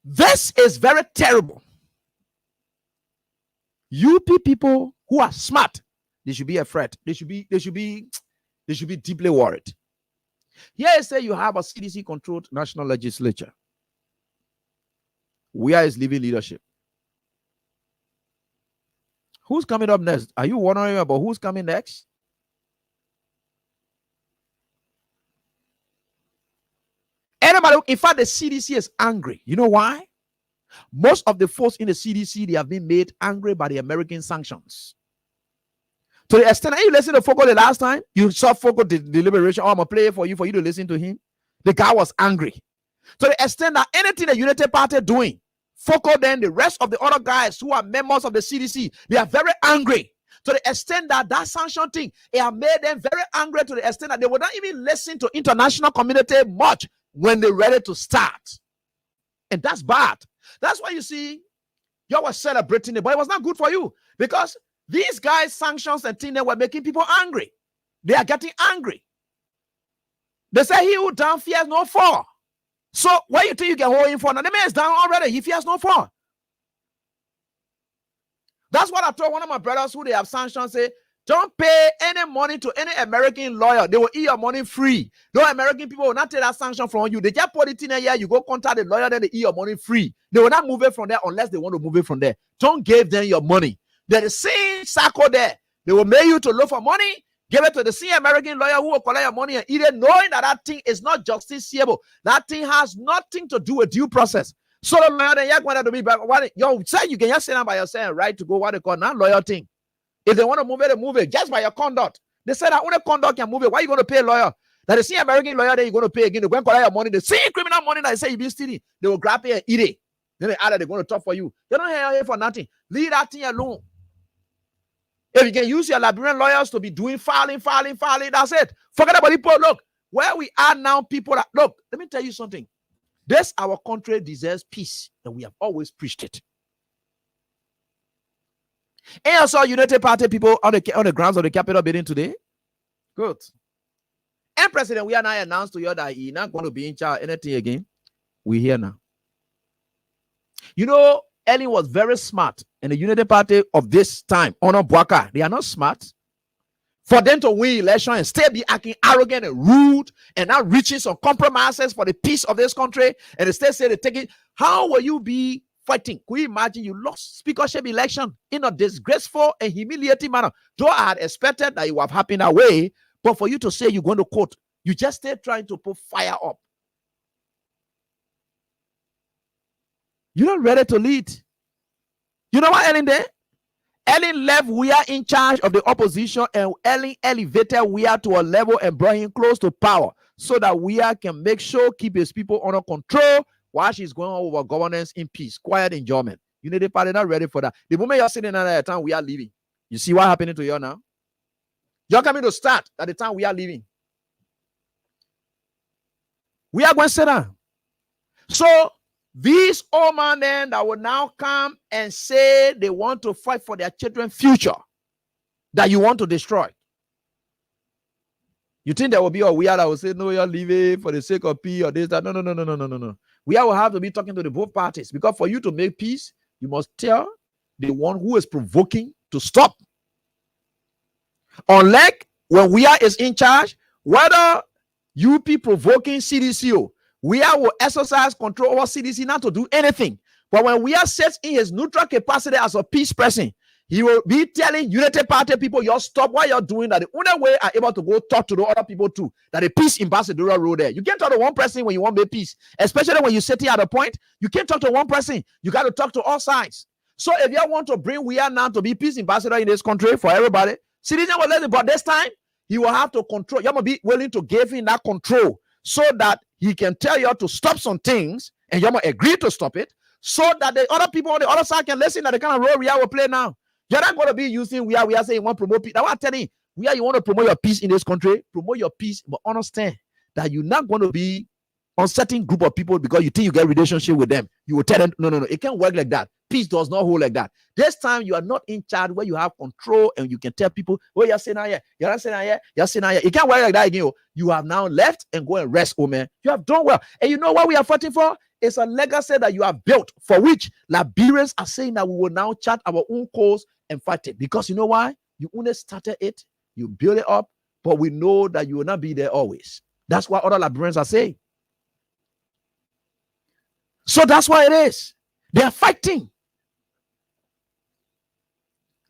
This is very terrible. UP people who are smart, they should be afraid. They should be deeply worried. Here I say you have a CDC-controlled national legislature. Where is leaving leadership? Who's coming up next? Are you wondering about who's coming next? Anybody? In fact, the CDC is angry. You know why? Most of the folks in the CDC, they have been made angry by the American sanctions. To the extent that you listened to Foco the last time, you saw Foco the deliberation. Oh, I'm going to play it for you to listen to him. The guy was angry. To the extent that anything the United Party doing, Foco then the rest of the other guys who are members of the CDC, they are very angry. To the extent that that sanction thing, it have made them very angry to the extent that they would not even listen to international community much when they're ready to start. And that's bad. That's why you see, you were celebrating it, but it was not good for you because these guys' sanctions and things, they were making people angry. They are getting angry. They say he who down fears no fall. So what you think you can hold him for? Now the man is down already. He fears no fall. That's what I told one of my brothers who they have sanctions. Say, don't pay any money to any American lawyer. They will eat your money free. No American people will not take that sanction from you. They just put it in a year. You go contact the lawyer, then they eat your money free. They will not move it from there unless they want to move it from there. Don't give them your money. They're the same circle there. They will make you to look for money. Give it to the same American lawyer who will collect your money and eat it, knowing that that thing is not justiciable. That thing has nothing to do with due process. So the lawyer then you want to be back. You say you can just sit down by yourself, right, to go what they call non lawyer thing. If they want to move it, they move it just by your conduct. They said that only conduct can move it. Why are you going to pay a lawyer? That the same American lawyer that you're going to pay again, they go and collect your money. The same criminal money that they say you be stealing, they will grab it and eat it. Then they're going to talk for you. They don't hear for nothing. Leave that thing alone. If you can use your Liberian lawyers to be doing filing, that's it. Forget about people. Look, where we are now, people that, look, let me tell you something. This, our country deserves peace, and we have always preached it. And also, United Party people on the grounds of the Capitol building today. Good. And President, we are now announced to you that he's not going to be in charge of anything again. We're here now. You know, Ellen was very smart, and the United Party of this time, Honor Bwaka, they are not smart. For them to win election and still be acting arrogant and rude and not reaching some compromises for the peace of this country, and they still say they take it, how will you be fighting? Could you imagine you lost speakership election in a disgraceful and humiliating manner? Though I had expected that it would have happened that way, but for you to say you're going to court, you just stay trying to put fire up. You're not ready to lead. You know what Ellen did? Ellen left Weah in charge of the opposition, and Ellen elevated Weah to a level and brought him close to power so that Weah can make sure keep his people under control while she's going over governance in peace, quiet enjoyment. Unity Party not ready for that. The moment you're sitting at the time we are leaving, you see what happening to you now? You're coming to start at the time we are leaving. We are going to sit down. So these old men then that will now come and say they want to fight for their children's future that you want to destroy. You think there will be a Weah that will say, no, you're leaving for the sake of peace or this, that? No, no, no, no, no, no, no, no. Weah will have to be talking to the both parties, because for you to make peace, you must tell the one who is provoking to stop. Unlike when Weah is in charge, whether you be provoking CDCO, Weah will exercise control over CDC not to do anything. But when Weah sits in his neutral capacity as a peace person, he will be telling Unity Party people, you stop what you're doing. That the only way are able to go talk to the other people too. That the peace ambassadorial role there. You can't talk to one person when you want to make peace, especially when you're sitting at a point. You can't talk to one person. You got to talk to all sides. So if you want to bring Weah now to be peace ambassador in this country for everybody, citizen will let it. But this time he will have to control. You must be willing to give him that control so that he can tell you to stop some things, and you must agree to stop it, so that the other people on the other side can listen to the kind of role Weah will play now. You're not going to be using Weah saying you want to promote peace. Now I'm telling you, Weah, you want to promote your peace in this country, promote your peace, but understand that you're not going to be on certain group of people because you think you get relationship with them. You will tell them, no, it can't work like that. Peace does not hold like that. This time you are not in charge where you have control and you can tell people, oh, you're saying here, you're saying here, you're saying here. It can't work like that again. You have now left and go and rest, oh man. You have done well. And you know what we are fighting for? It's a legacy that you have built, for which Liberians are saying that we will now chart our own cause and fight it. Because you know why? You only started it, you build it up, but we know that you will not be there always. That's what other Liberians are saying. So that's why it is. They are fighting.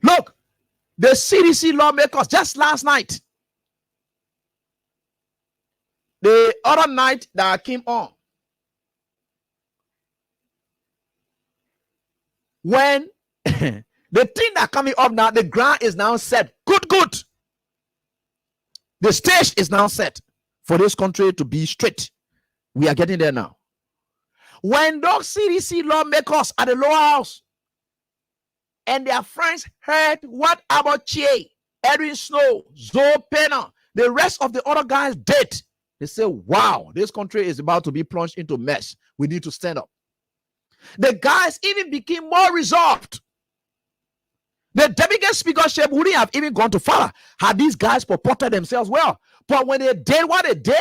Look, the CDC lawmakers just last night, the other night that I came on, when the thing that coming up now, the ground is now set. Good. The stage is now set for this country to be straight. We are getting there now. When those CDC lawmakers at the lower house and their friends heard what about Che, Edwin Snow, Zoe Penner, the rest of the other guys did, they say, wow, this country is about to be plunged into mess. We need to stand up. The guys even became more resolved. The delegate speakership wouldn't have even gone to far had these guys purported themselves well. But when they did what they did,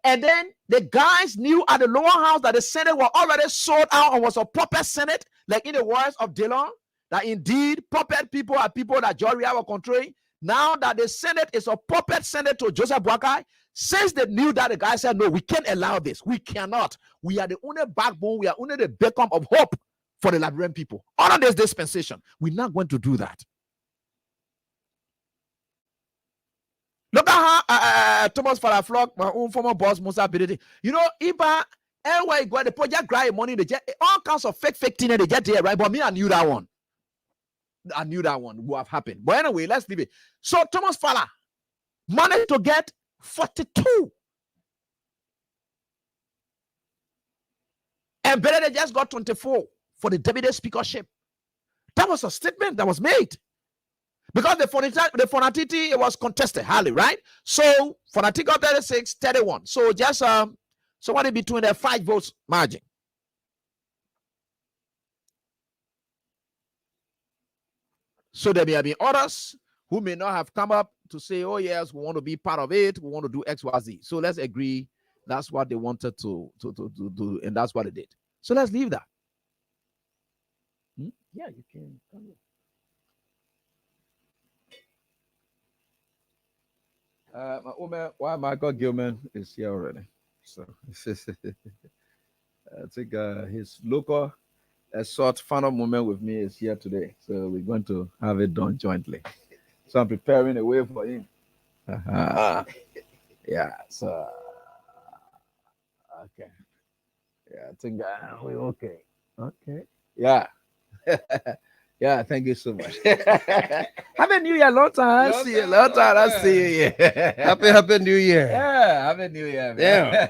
and then the guys knew at the lower house that the Senate were already sold out and was a puppet Senate, like in the words of Dillon, that indeed puppet people are people that Jory were controlling. Now that the Senate is a puppet Senate to Joseph Boakai, since they knew that, the guy said, no, we can't allow this. We cannot. We are the only backbone. We are only the beacon of hope for the Liberian people. Under this dispensation, we're not going to do that. Look at how Thomas Faraflock, my own former boss, Musa Bididi. You know, Iba, anyway, go the project grind money, they get all kinds of fake thing they get there, right? But me, I knew that one. I knew that one would have happened. But anyway, let's leave it. So Thomas Fala managed to get 42. And Benedict they just got 24 for the deputy speakership. That was a statement that was made. Because the Fonatiti, it was contested highly, right? So Fonatiti got 36, 31. So just somewhere between the 5 votes margin. So there may have been others who may not have come up to say, oh yes, we want to be part of it, we want to do X, Y, Z. So let's agree that's what they wanted to do, and that's what they did. So let's leave that. Yeah, you can come here. Why Michael Gilman is here already. So I think his local short final moment with me is here today. So we're going to have it done jointly. So I'm preparing a way for him. Yeah, so okay. Yeah, I think we're okay. Okay. Yeah. Yeah, thank you so much. Happy New Year, long time. I see you. Long time. I see you. Yeah. Happy New Year. Yeah, Happy New Year, man. Yeah.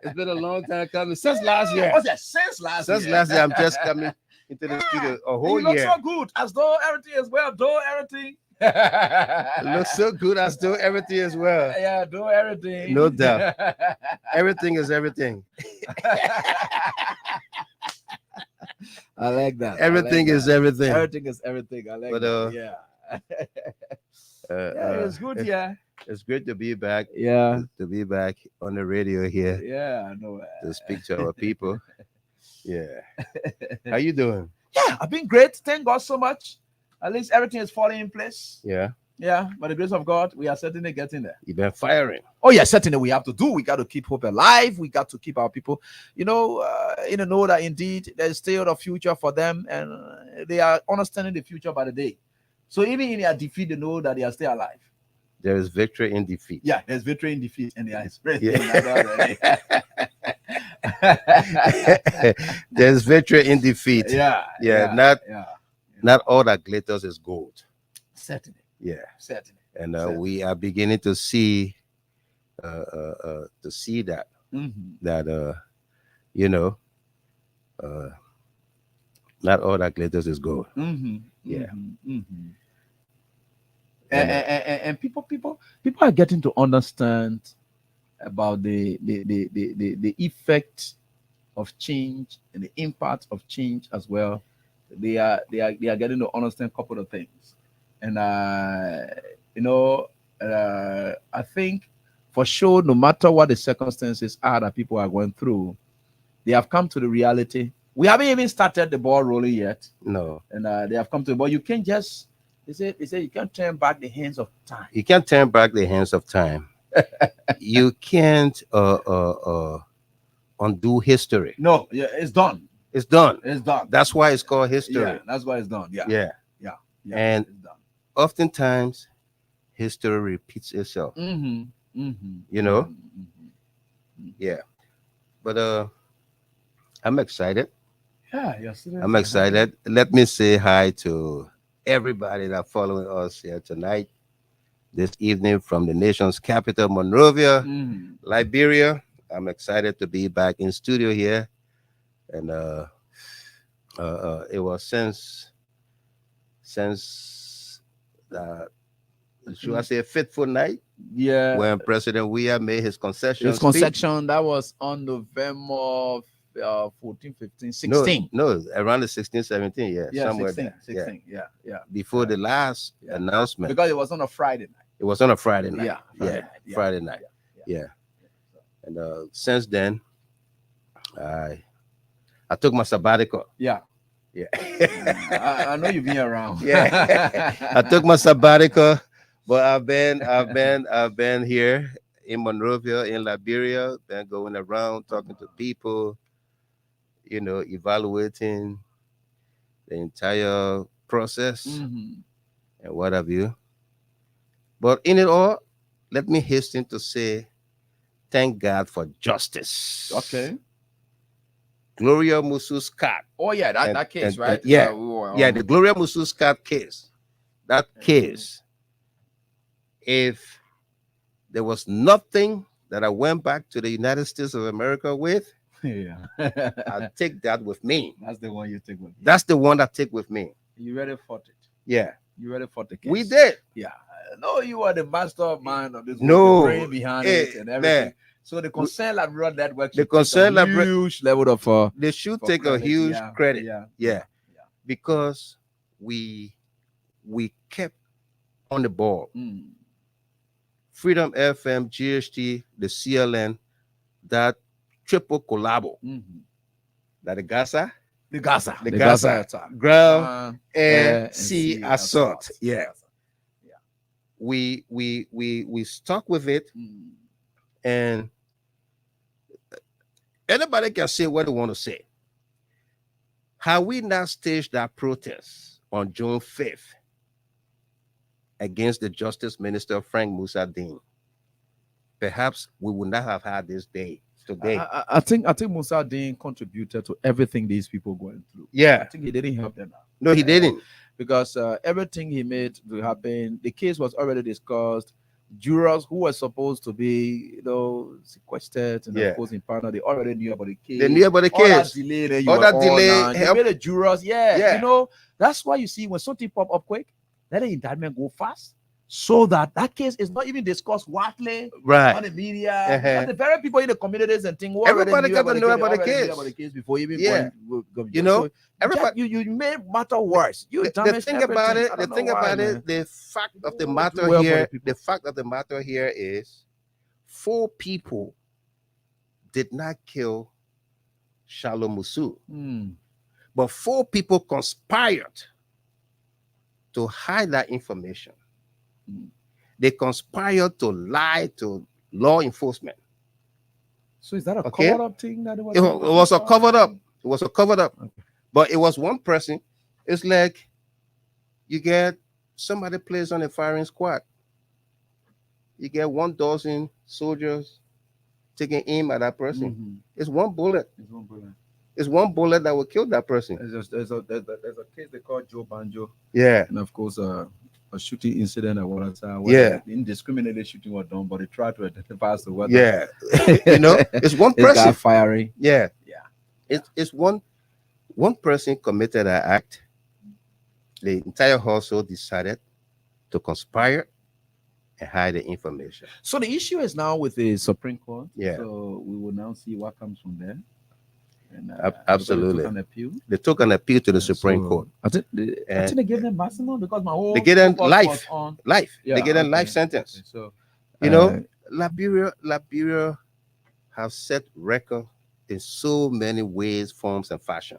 It's been a long time coming. Since last year. What's that? Since last year. Since last year, I'm just coming into the studio a whole you look year. so good, as though everything is well, do everything. It looks so good. I still everything as well. Yeah, do everything. No doubt. Everything is everything. I like that. Everything is everything. Everything is everything. I like that. Yeah. Yeah, it's good. Yeah. It's great to be back. Yeah. To be back on the radio here. Yeah, I know. To speak to our people. Yeah. How you doing? Yeah, I've been great. Thank God so much. At least everything is falling in place. Yeah. Yeah, by the grace of God, we are certainly getting there. You've been firing. Oh, yeah, certainly we have to do. We got to keep hope alive. We got to keep our people, know that indeed there's still a future for them, and they are understanding the future by the day. So even in their defeat, they know that they are still alive. There is victory in defeat. Yeah, there's victory in defeat, and they are expressing that already. There's victory in defeat. Not all that glitters is gold. Certainly. Yeah, certainly. And we are beginning to see that that not all that glitters is gold. Yeah. And people are getting to understand about the effect of change and the impact of change as well. They are getting to understand a couple of things. And I think for sure, no matter what the circumstances are that people are going through, they have come to the reality. We haven't even started the ball rolling yet. No. And they have come to, but you can't just, they say you can't turn back the hands of time. You can't turn back the hands of time. You can't undo history. No, yeah, it's done. It's done. It's done. That's why it's called history. Yeah, that's why it's done. Yeah. Yeah. And it's done. Oftentimes, history repeats itself. Yeah. But I'm excited. Yeah, yes. I'm excited. Let me say hi to everybody that following us here tonight, this evening from the nation's capital, Monrovia, Liberia. I'm excited to be back in studio here, and it was since should I say a fateful night? Yeah. When President Weah made his concession. His concession, that was on November 14, 15, 16. No, around the 16, 17, Yeah, somewhere 16, there. 16, yeah. Before the last announcement. Because it was on a Friday night. It was on a Friday night. Friday night. Yeah. And since then, I took my sabbatical. Yeah. I know you've been around. I took my sabbatical, but I've been here in Monrovia, in Liberia, been going around talking to people, evaluating the entire process and what have you. But in it all, let me hasten to say, thank God for justice. Okay. Gloria Musu-Scott. Oh, yeah, that case, right? The Gloria Musu-Scott case. That case, if there was nothing that I went back to the United States of America with, I take that with me. That's the one you take with me. That's the one I take with me. You really fought it. Yeah. You really fought the case. We did. Yeah. No, you are the mastermind of this. No. The brain behind it and everything. Man. So the concern Labrador network, the concern Labrador, huge level of they should take a huge credit. Yeah. Because we kept on the ball. Freedom FM, GHT, the CLN, that triple collabo. That the Gaza attack. Ground, air, sea assault. Yeah. We stuck with it, and anybody can say what they want to say. Had we not staged that protest on June 5th against the Justice Minister Frank Musa Dean, perhaps we would not have had this day today. I think Musa Dean contributed to everything these people going through. Yeah. I think he didn't help them out. No, he didn't. Because everything he made to happen, the case was already discussed. Jurors who were supposed to be, sequestered and of course in panel, they already knew about the case. They knew about the case. All that delay, they made the jurors, that's why you see when something pop up quick, let the indictment go fast. so that that case is not even discussed widely Right. on the media. Uh-huh. Because the very people in the communities and think, Everybody got to know about the already knew case. about the case before even Yeah. going. You know, So everybody. you made matter worse. You The damaged thing about everything. it, I the don't thing know why, about man. it, the fact of the Do matter well for here, the people. the fact of the matter here is 4 people did not kill Shalom Musu, but 4 people conspired to hide that information. They conspired to lie to law enforcement. So is that a Okay? covered up thing that It was a covered up. It was a covered up. But it was one person. It's like you get somebody plays on a firing squad. You get 1 dozen soldiers taking aim at that person. It's one bullet. It's one bullet that will kill that person. There's a case they call Joe Banjo. Yeah. And of course, a shooting incident at Watertown Yeah. where indiscriminately shooting was done, but they tried to identify as to what. Yeah. You know, it's one This person guy firing. Yeah. It's one person committed an act. The entire household decided to conspire and hide the information. So the issue is now with the Supreme Court. Yeah. So we will now see what comes from there. And, Absolutely. took an appeal. They took an appeal to the Supreme So, Court. I think they gave them maximum because my whole They get them focus life. was on Life. Yeah, They get a life okay. sentence. Okay, so You know, Liberia have set record in so many ways, forms, and fashion.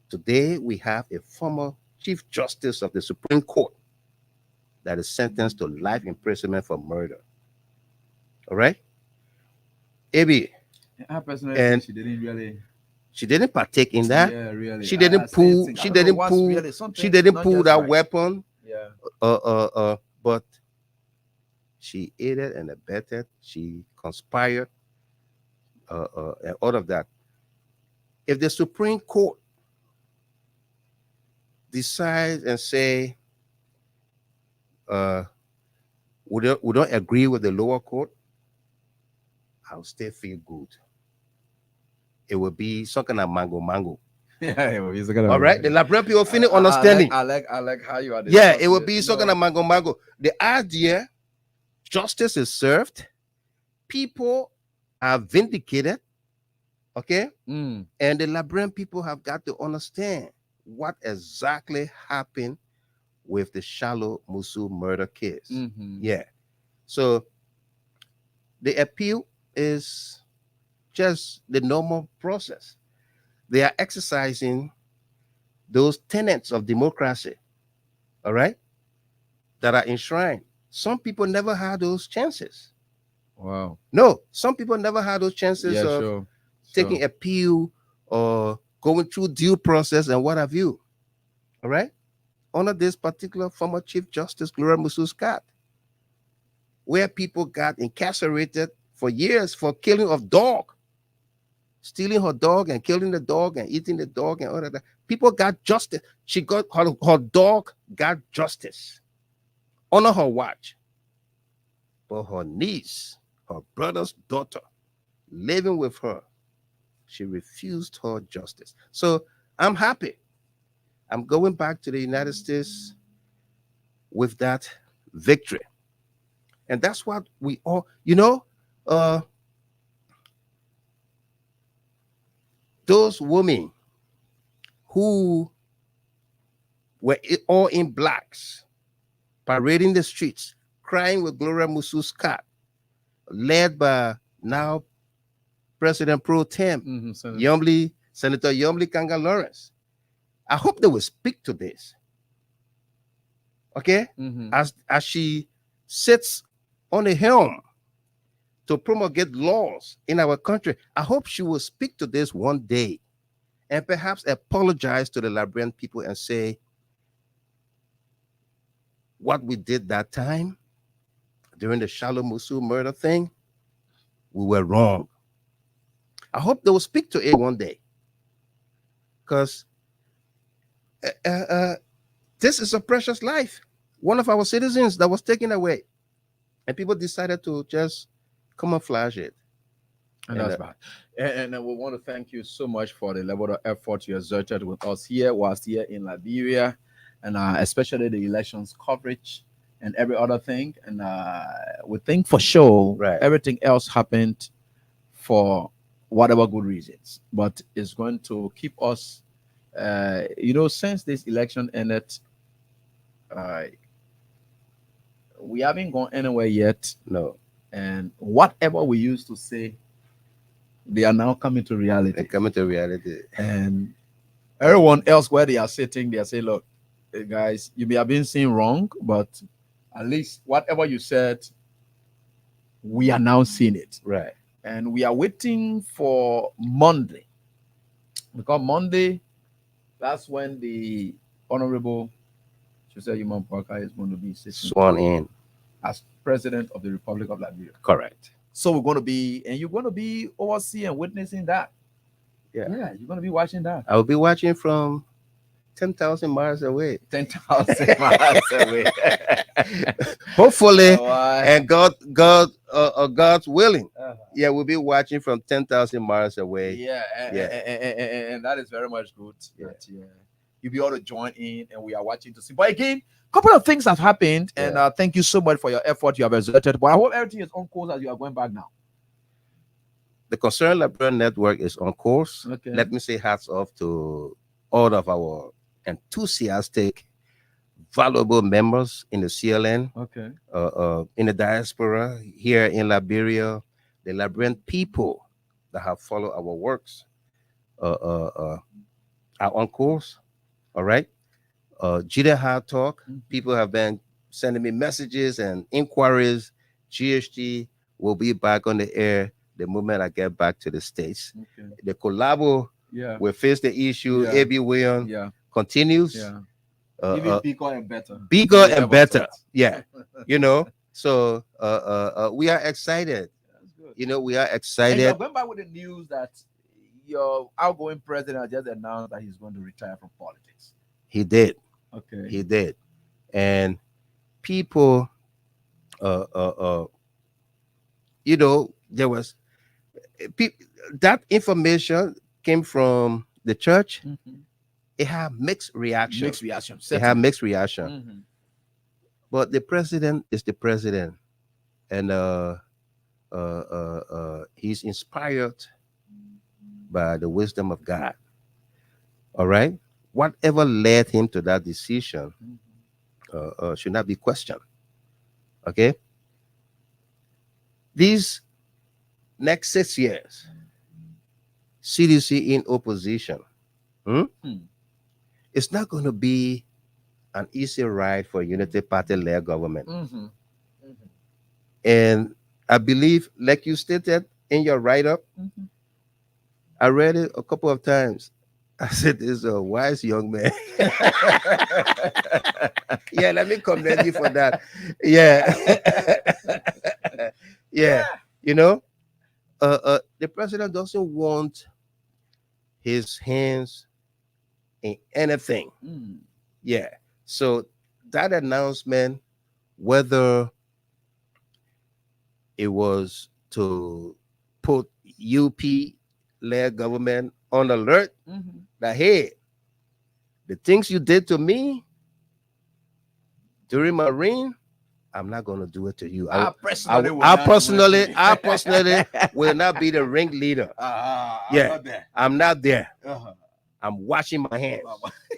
Today, we have a former Chief Justice of the Supreme Court that is sentenced to life imprisonment for murder. All right? AB. I personally And think she didn't really. she didn't partake in that. Yeah, really. She didn't pull. She didn't pull. She didn't pull that weapon. Yeah. But she aided and abetted. She conspired. And all of that. If the Supreme Court decides and say, we don't agree with the lower court, I'll still feel good. It will be some kind of mango. Yeah, it will be some kind of All right, the Liberian people finish I understanding. like how you are. Yeah, it will be some kind of mango. The idea, justice is served, people are vindicated, okay? And the Liberian people have got to understand what exactly happened with the Shalom Musu murder case. Yeah. So the appeal is just the normal process. They are exercising those tenets of democracy, all right, that are enshrined. Some people never had those chances. Wow. No, some people never had those chances of sure. taking appeal or going through due process and what have you. All right? Under this particular former Chief Justice, Gloria Musu Scott, where people got incarcerated for years for killing of dog, stealing her dog and killing the dog and eating the dog and all of that. People got justice. She got her dog got justice under her watch. But her niece, her brother's daughter, living with her, she refused her justice. So I'm happy. I'm going back to the United States with that victory. And that's what we all, those women who were all in blacks, parading the streets, crying with Gloria Musu Scott, led by now President Pro Tem, Senator Yomli Kanga Lawrence. I hope they will speak to this. Okay? As she sits on the helm to promulgate laws in our country, I hope she will speak to this one day and perhaps apologize to the Liberian people and say, what we did that time during the Shalom Musu murder thing, we were wrong. I hope they will speak to it one day, because this is a precious life. One of our citizens that was taken away, and people decided to just camouflage it. And that's bad. And we want to thank you so much for the level of effort you exerted with us here whilst here in Liberia, and especially the elections coverage. and every other thing. And we think for sure Right. everything else happened for whatever good reasons, but it's going to keep us, since this election ended, uh, we haven't gone anywhere yet. No. And whatever we used to say, they are now coming to reality. They're coming to reality. And everyone else where they are sitting, they are saying, look, guys, you may have been seen wrong, but at least whatever you said, we are now seeing it. Right. And we are waiting for Monday. Because Monday, that's when the Honorable Jose Human Parker is going to be sworn in as President of the Republic of Liberia. Correct. So we're going to be, and you're going to be overseeing and witnessing that. Yeah. Yeah, you're going to be watching that. I will be watching from 10,000 miles away. 10,000 miles away. Hopefully, Oh, and God's willing. Yeah, we'll be watching from 10,000 miles away. Yeah, and that is very much good. Yeah. That, you'll be able to join in, and we are watching to see. But again, a couple of things have happened, and thank you so much for your effort you have exerted. But I hope everything is on course as you are going back now. The Concerned Liberian Network is on course. Okay. Let me say hats off to all of our enthusiastic, valuable members in the CLN, Okay. in the diaspora here in Liberia, the Liberian people that have followed our works are on course. All right. Jide Hard Talk, people have been sending me messages and inquiries. GHT will be back on the air the moment I get back to the States. Okay. The collabo will face the issue. Yeah. A.B. William continues. Yeah. Even bigger and better. Bigger and better. Yeah. So we are excited. We are excited. And you're going back with the news that your outgoing president has just announced that he's going to retire from politics. He did. Okay. He did. And people, there was that information came from the church. It had mixed reaction. Mixed reaction. It had mixed reaction. Mm-hmm. But the president is the president, and he's inspired by the wisdom of God. All right, whatever led him to that decision should not be questioned. Okay, these next 6 years, CDC in opposition. It's not going to be an easy ride for a Unity Party-led government. And I believe, like you stated in your write-up, I read it a couple of times. I said, this is a wise young man. Yeah, let me commend you for that. Yeah. Yeah. The president doesn't want his hands in anything. Yeah. So that announcement, whether it was to put UP-led government on alert that, hey, the things you did to me during my reign, I'm not going to do it to you. I personally will not be the ringleader. I'm not there. I'm washing my hands.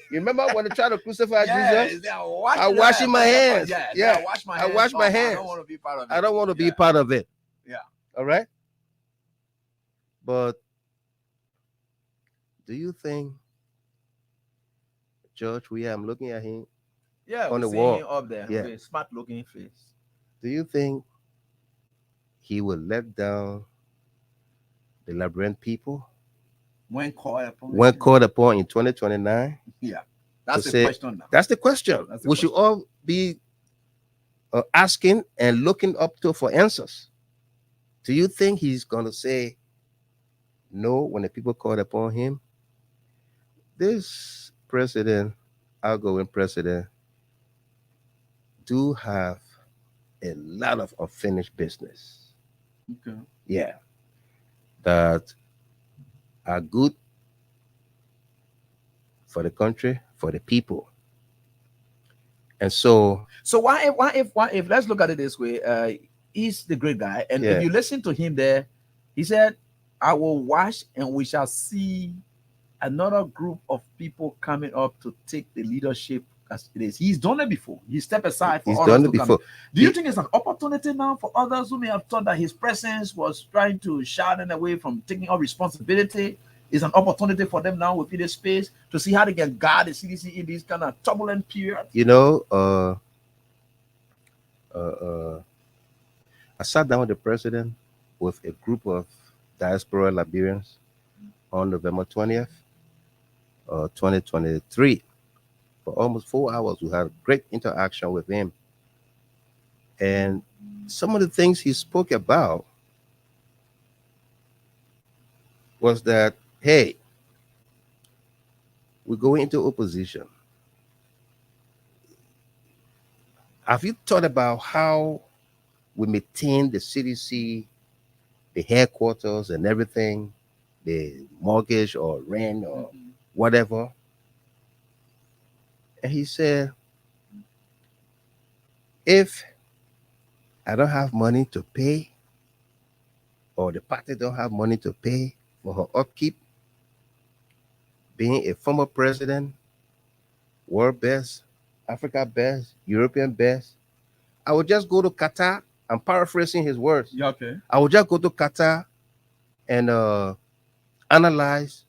You remember when they tried to crucify Jesus? I'm washing my hands. I wash my hands. I don't want to be part of it. I don't want to be part of it. Yeah. All right. But do you think, George, I'm looking at him on the wall up there. Yeah. With a smart-looking face. Do you think he will let down the Liberian people when called upon in 2029? Yeah, that's the question now. That's the question. We should all be asking and looking up to for answers. Do you think he's going to say no when the people called upon him? This president, outgoing president, do have a lot of unfinished business. Okay. Yeah. That are good for the country, for the people. And so why if let's look at it this way, he's the great guy, and Yeah. if you listen to him there, he said, I will watch and we shall see another group of people coming up to take the leadership as it is. He's done it before. He stepped aside for He's others done to it come before. in. Do you think it's an opportunity now for others who may have thought that his presence was trying to shy them away from taking on responsibility? Is an opportunity for them now within this space to see how they can guard the CDC in this kind of turbulent period? You know, I sat down with the president with a group of diaspora Liberians on November 20th, 2023. For almost 4 hours, we had great interaction with him. And some of the things he spoke about was that, hey, we're going into opposition. Have you thought about how we maintain the CDC, the headquarters and everything, the mortgage or rent or whatever? And he said, if I don't have money to pay, or the party don't have money to pay for her upkeep, being a former president, world best, Africa best, European best, I would just go to Qatar. I'm paraphrasing his words. Yeah, okay. I would just go to Qatar and analyze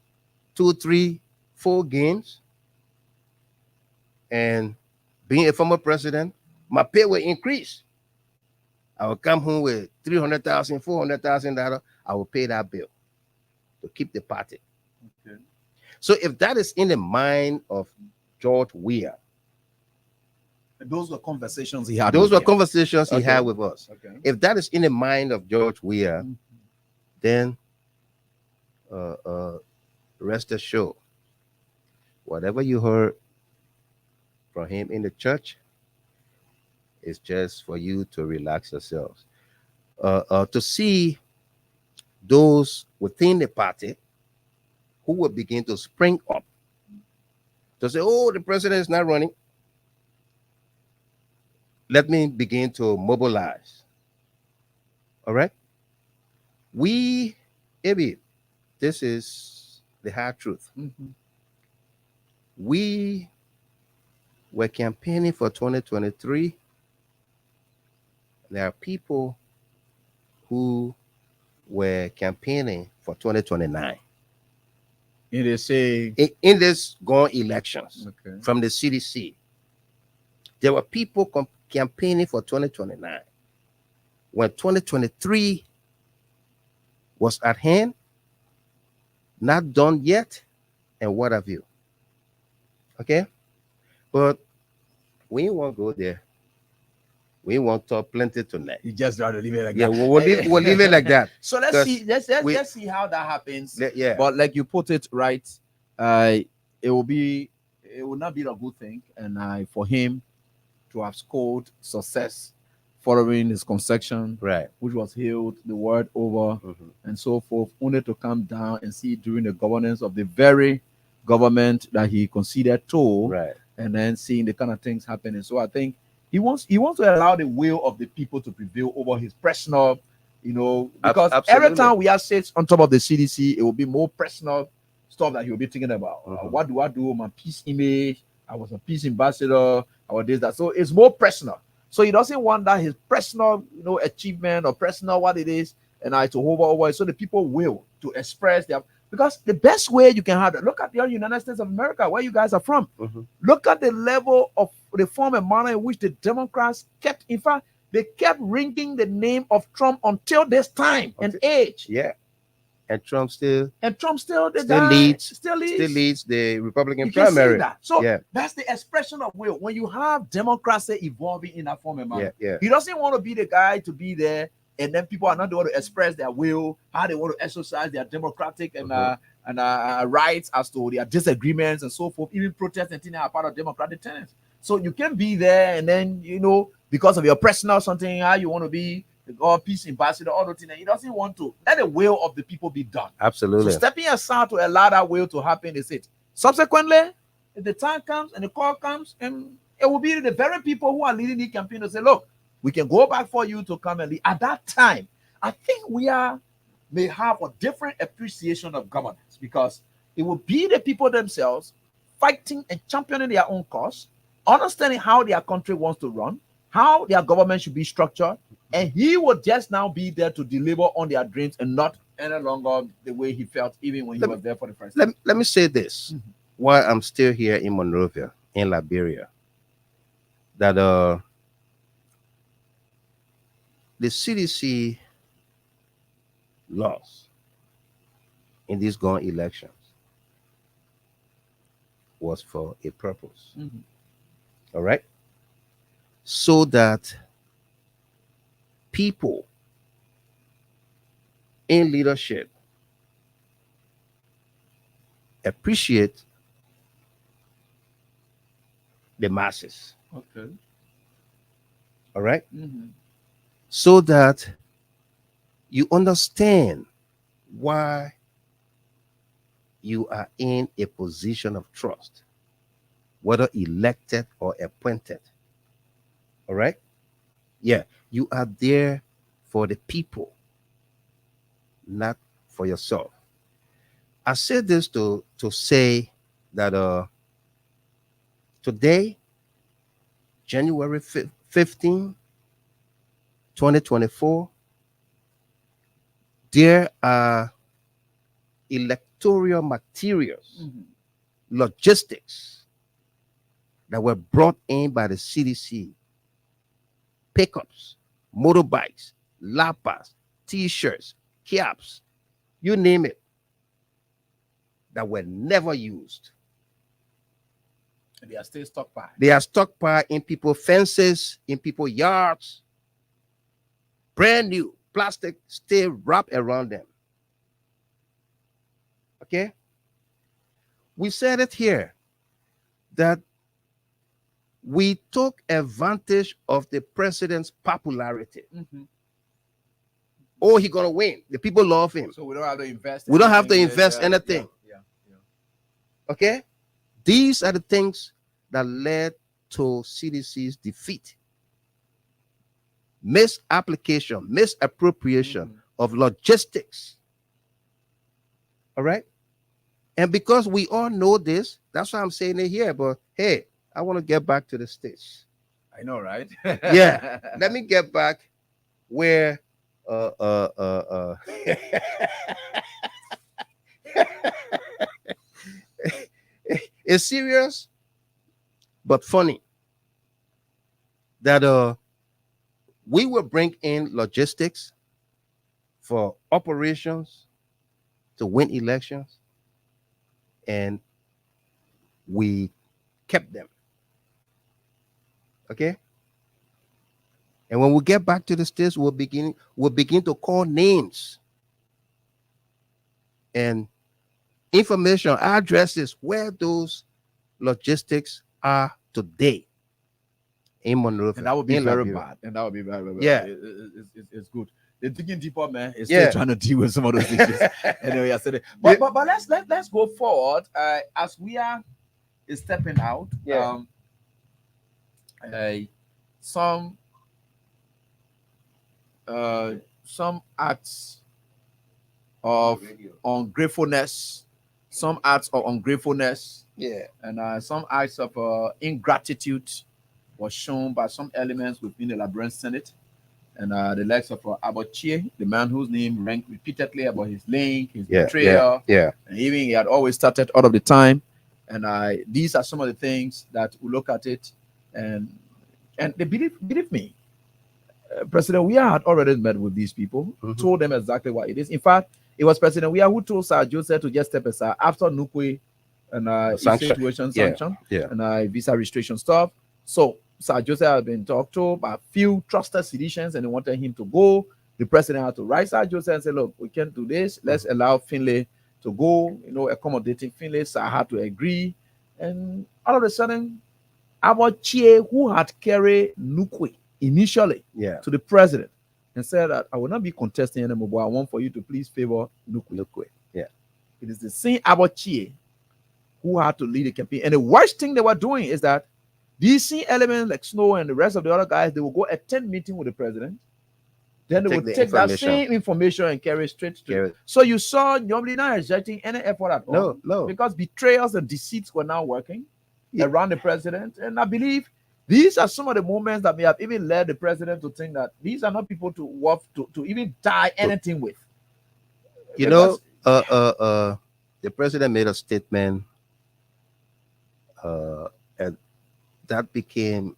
2, 3, 4 games. And being a former president, my pay will increase. I will come home with $300,000, $400,000. I will pay that bill to keep the party. Okay. So if that is in the mind of George Weah, those were conversations he had. those with were you. conversations he Okay. had with us. Okay. If that is in the mind of George Weah, then rest assured, whatever you heard from him in the church is just for you to relax yourselves. To see those within the party who will begin to spring up to say, oh, the president is not running. Let me begin to mobilize. All right? We, Ebi, this is the hard truth. We were campaigning for 2023. There are people who were campaigning for 2029. In this gone elections from the CDC, there were people campaigning for 2029. When 2023 was at hand, not done yet, and what have you. Okay? But we won't go there. We won't talk plenty tonight. You just rather leave it like Yeah, that. we'll leave it like that. So let's 'Cause see. Let's see how that happens. Yeah. But like you put it right, it will not be a good thing, and for him to have scored success following his conception, right, which was healed the world over, and so forth, only to come down and see during the governance of the very government that he considered to, right, and then seeing the kind of things happening. So I think he wants to allow the will of the people to prevail over his personal, because every time we are sit on top of the CDC, it will be more personal stuff that he will be thinking about. What do I do? My peace image. I was a peace ambassador. I was this, that. So it's more personal. So he doesn't want that his personal, achievement or personal what it is, and I to hover over it. So the people will to express their, because the best way you can have that. Look at the United States of America, where you guys are from. Look at the level of the form and manner in which the Democrats kept. In fact, they kept ringing the name of Trump until this time and age. Yeah. And Trump still leads the Republican you can primary. see that. So yeah, that's the expression of will. When you have democracy evolving in that form and manner, yeah. He doesn't want to be the guy to be there, and then people are not the one to express their will, how they want to exercise their democratic and rights as to their disagreements and so forth. Even protests and things are part of democratic tenets. So you can be there, and then because of your personal something, how you want to be the peace ambassador, all those things. He doesn't want to let the will of the people be done. Absolutely. So stepping aside to allow that will to happen is it. Subsequently, if the time comes and the call comes, and it will be the very people who are leading the campaign to say, look, we can go back for you to come and lead. At that time, I think may have a different appreciation of governance, because it will be the people themselves fighting and championing their own cause, understanding how their country wants to run, how their government should be structured, and he would just now be there to deliver on their dreams and not any longer the way he felt even when he was there for the first time. Let me say this while I'm still here in Monrovia, in Liberia, that the CDC loss in these gone elections was for a purpose. All right? So that people in leadership appreciate the masses. Okay. All right? So that you understand why you are in a position of trust, whether elected or appointed. All right? Yeah, you are there for the people, not for yourself. I said this to say that today, January 15, 2024, there are electoral materials, logistics that were brought in by the CDC, pickups, motorbikes, lapas, t-shirts, caps, you name it, that were never used. And they are still stockpiled. They are stockpiled in people's fences, in people's yards. Brand new plastic still wrapped around them. Okay? We said it here that we took advantage of the president's popularity. Oh, he's gonna win. The people love him. So we don't have to invest. We don't have to invest anything. Okay? These are the things that led to CDC's defeat. Misapplication, misappropriation of logistics. All right? And because we all know this, that's why I'm saying it here. But hey, I want to get back to the States. I know, right? Yeah. Let me get back where it's serious but funny that we will bring in logistics for operations to win elections, and we kept them. Okay? And when we get back to the States, we'll begin to call names and information, addresses where those logistics are today in Monrovia. And that would be very bad. And that would be very, very bad. Yeah. It's good. The digging deeper, man, is still trying to deal with some of those issues. Anyway, I said it. But let's go forward. As we are stepping out, some acts of ungratefulness, and some acts of ingratitude was shown by some elements within the Liberian Senate, and the likes of Abochie, the man whose name ranked repeatedly about his link, his betrayal, and even he had always started all of the time. And these are some of the things that we look at it, and they believe me. President Weah had already met with these people, told them exactly what it is. In fact, it was President Weah who told Sir Joseph to just step aside after Nukwe and situation sanction and visa restriction stuff. So Sir Joseph had been talked to by a few trusted citizens, and they wanted him to go. The president had to write Sir Joseph and say, look, we can't do this. Let's allow Finlay to go, accommodating Finlay. Sir had to agree. And all of a sudden, Abochie, who had carried Nukwe initially to the president and said that I will not be contesting anymore, but I want for you to please favor Nukwe. Yeah. It is the same Abochie who had to lead the campaign. And the worst thing they were doing is that These same elements like Snow and the rest of the other guys, they will go attend meeting with the president. Then they will take that same information and carry it straight to it. So you saw nobody not exerting any effort at all. No. Because betrayals and deceits were now working around the president. And I believe these are some of the moments that may have even led the president to think that these are not people to work to even die anything with. You know, the president made a statement and that became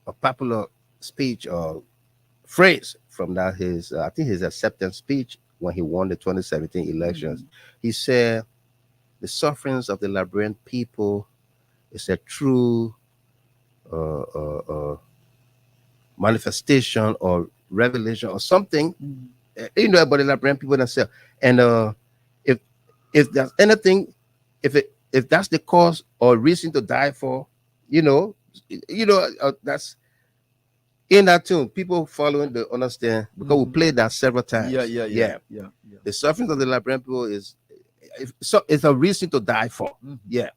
a popular speech or phrase from that his I think his acceptance speech when he won the 2017 elections. He said the sufferings of the Liberian people is a true manifestation or revelation or something, you know, about the Liberian people themselves. And if there's anything, if that's the cause or reason to die for, that's in that tune. People following the understand because we played that several times. Yeah. The suffering of the Liberian people is it's a reason to die for. Yeah.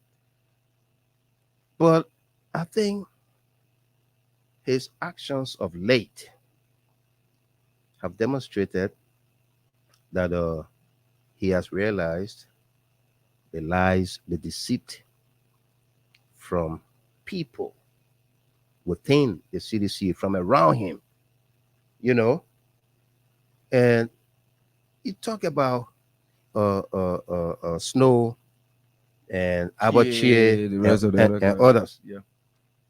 But I think his actions of late have demonstrated that he has realized the lies, the deceit from people within the CDC, from around him, and you talk about Snow and Abachi and others. Yeah.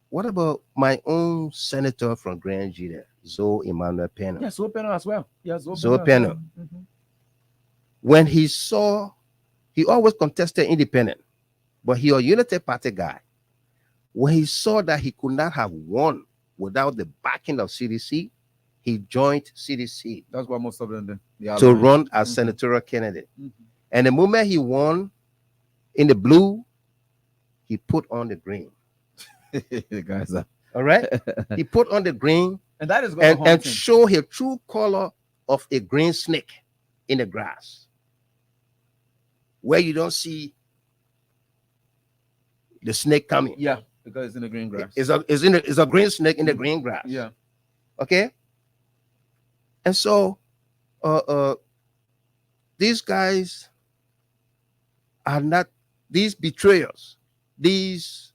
What about my own senator from Grand Gita, Zoe Emmanuel Pena? Yeah, Zoe Pena as well. Yeah, Zoe Pena. When he saw, he always contested independent, but he a United Party guy. When he saw that he could not have won without the backing of CDC, he joined CDC. That's what most of them did. To run as senatorial candidate. And the moment he won in the blue, he put on the green. The guys are all right. He put on the green and that is and show his true color of a green snake in the grass, where you don't see the snake coming. Yeah, because it's in the green grass. It's a green snake in the green grass. Yeah. Okay. And so, these guys are not these betrayers. These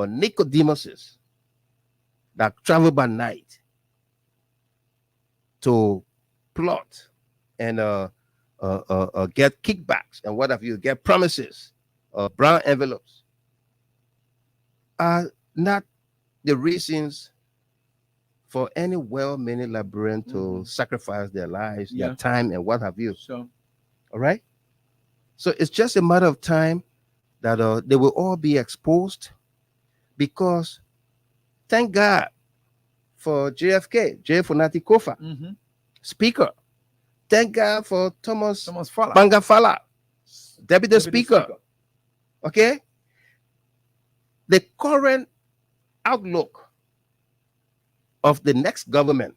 Nicodemuses that travel by night to plot and get kickbacks and what have you, get promises, brown envelopes, are not the reasons for any well-meaning Liberian to sacrifice their lives, their time, and what have you. Sure. All right. So it's just a matter of time that they will all be exposed, because thank God for JFK, J. Funati Kofa, Speaker. Thank God for Thomas Fala. Bangafala, Deputy Speaker. Okay? The current outlook of the next government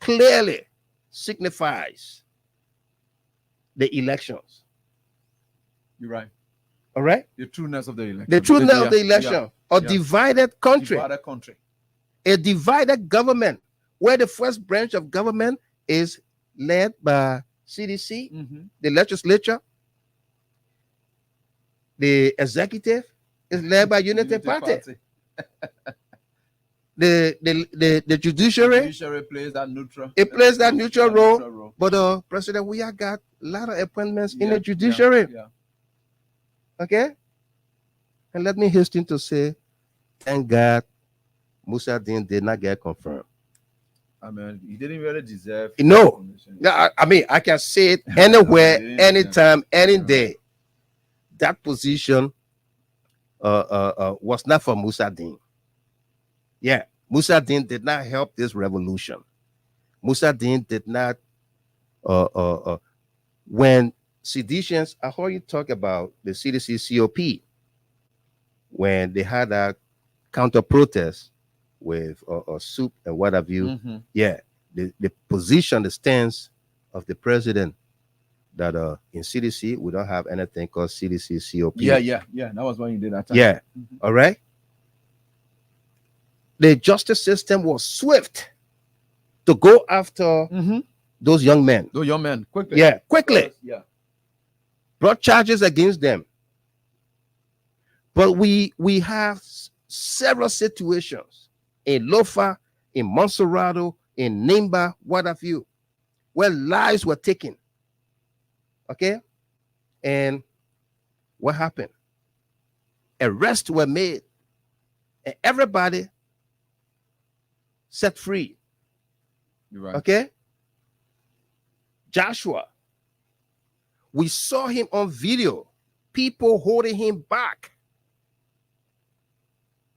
clearly signifies the elections. You're right. All right? The trueness of the election. The trueness of the election. A divided country. Divided country. A divided government where the first branch of government is led by CDC, the legislature, the executive is led by United Party. The judiciary plays that neutral. It plays that neutral role. But President Weah got a lot of appointments in the judiciary. Okay? And let me hasten to say, thank God Musa Din did not get confirmed. I mean, he didn't really deserve. No. I mean, I can say it anywhere, anytime, any day. That position was not for Musa Din. Yeah, Musa Din did not help this revolution. Musa Din did not. When seditions, I heard you talk about the CDC COP when they had a counter protest with soup and what have you. Yeah, the position, the stance of the president that in CDC we don't have anything called CDC COP. Yeah. That was when you did that time. Yeah. All right. The justice system was swift to go after those young men. Those young men, quickly. Yeah, quickly. Yeah. Brought charges against them. But we have several situations in Lofa, in Monserrado, in Nimba, what have you, where lives were taken. Okay? And what happened? Arrests were made, and everybody set free. You're right. Okay? Joshua, we saw him on video, people holding him back,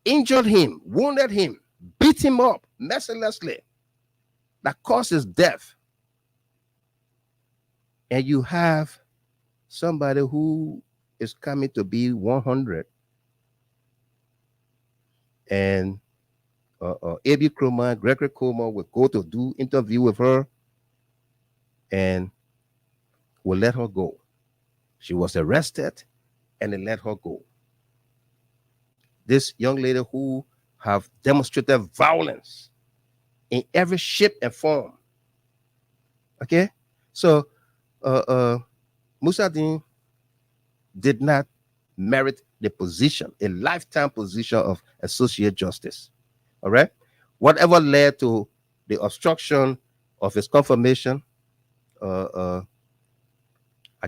injured him, wounded him, beat him up mercilessly. That caused his death. And you have somebody who is coming to be 100. And A.B. Kroma, Gregory Como will go to do interview with her and will let her go. She was arrested and they let her go. This young lady who have demonstrated violence in every shape and form. Okay? So Musa Dean did not merit the position, a lifetime position of associate justice. All right? Whatever led to the obstruction of his confirmation, I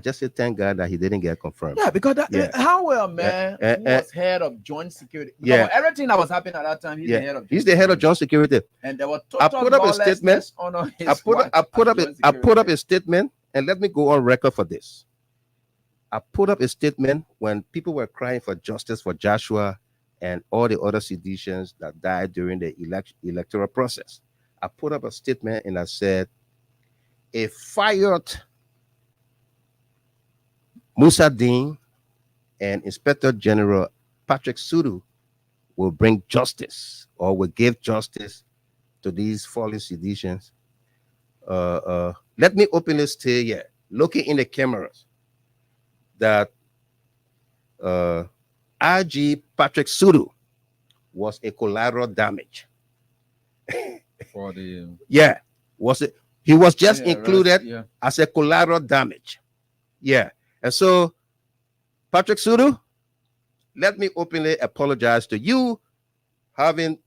just say thank God that he didn't get confirmed. Yeah, because how a man who was head of joint security. Because everything that was happening at that time, he's the head of. He's the head of joint security. And there was I put up a statement. I put up a statement, and let me go on record for this. I put up a statement when people were crying for justice for Joshua and all the other seditions that died during the electoral process. I put up a statement and I said, a fired Musa Dean and Inspector General Patrick Sudu will bring justice or will give justice to these fallen seditions. Let me openly say here, looking in the cameras, that RG Patrick Sudu was a collateral damage. For the he was just included as a collateral damage. Yeah. And so, Patrick Sudu, let me openly apologize to you having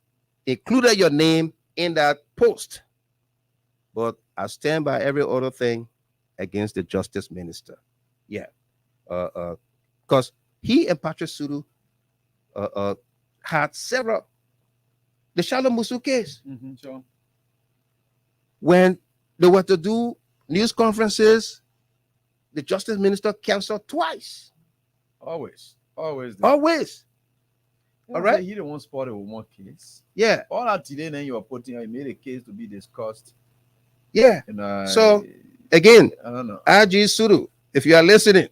included your name in that post. But I stand by every other thing against the justice minister. Yeah. Because he and Patrick Sudu had several. The Shalom Musu case. Sure. When they were to do news conferences, the justice minister canceled twice. Always. All right. He the one spotted with one case. Yeah. All that today, then you are putting, he made a case to be discussed. Yeah. And, so again, I don't know. RG Sudu, if you are listening,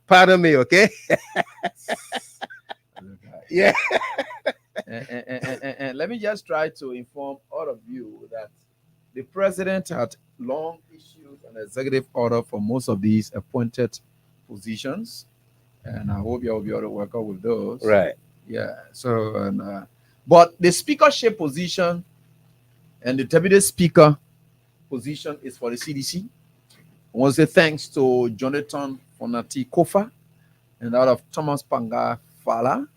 pardon me, okay? Yeah. And let me just try to inform all of you that the president had long issued an executive order for most of these appointed positions, and I hope you will be able to work out with those. Right. Yeah. So, but the speakership position and the deputy speaker position is for the CDC. I want to say thanks to Jonathan Fonati Kofa and that of Thomas Panga Fala,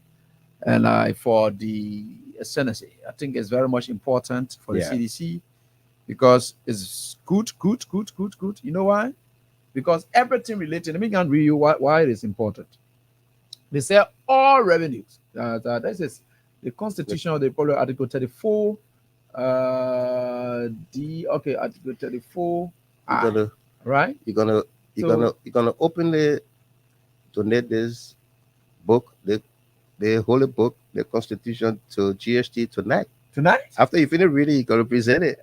and for the SNSA. I think it's very much important for the CDC because it's good. You know why? Because everything related, let me read you why it is important. They say all revenues, this is the Constitution of the Republic, Article 34, Article 34. Right? You're gonna openly donate this book, the holy book, the Constitution, to GST tonight. After you finish reading, you're gonna present it.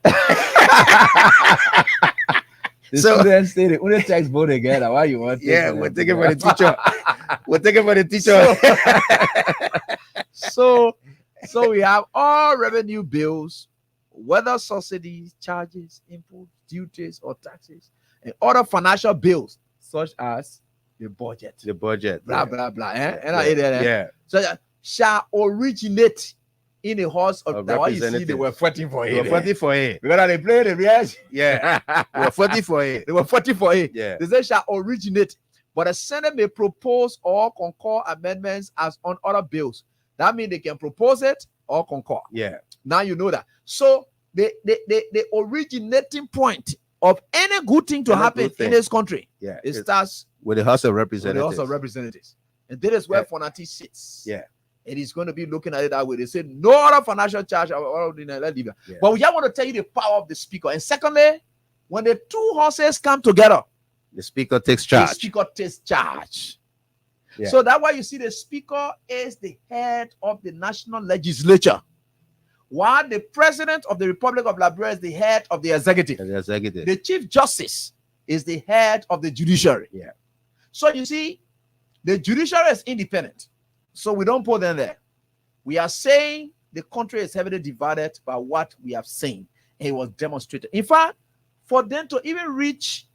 The students say the only textbook again. Why you want? Yeah, we're taking for the teacher. We're taking for the teacher. So we have all revenue bills, whether subsidies, charges, input, duties, or taxes, and other financial bills, such as the budget. The budget. Blah, yeah. blah, blah. Yeah. So that shall originate in the house of Of why you see they were fighting for They it. were fighting for it. Because they played the reaction. Yeah. They were fighting for it. They were fighting for it. Yeah. They say shall originate, but the Senate may propose or concur amendments as on other bills. That means they can propose it or concur. Yeah. Now you know that. So the originating point of any good thing to Any happen good thing. in this country, Yeah. it starts With the House of with the Representatives. House of Representatives. And that is where Yeah. Fonati sits. Yeah. And he's going to be looking at it that way. They say no other financial charge. Yeah. But we just want to tell you the power of the speaker. And secondly, when the two horses come together, The speaker takes the charge. speaker takes charge. Yeah. So that's why you see the speaker is the head of the national legislature, while the president of the Republic of Liberia is the head of the executive. The executive. The chief justice is the head of the judiciary. Yeah. So you see, the judiciary is independent. So we don't put them there. We are saying the country is heavily divided by what we have seen. And it was demonstrated. In fact, for them to even reach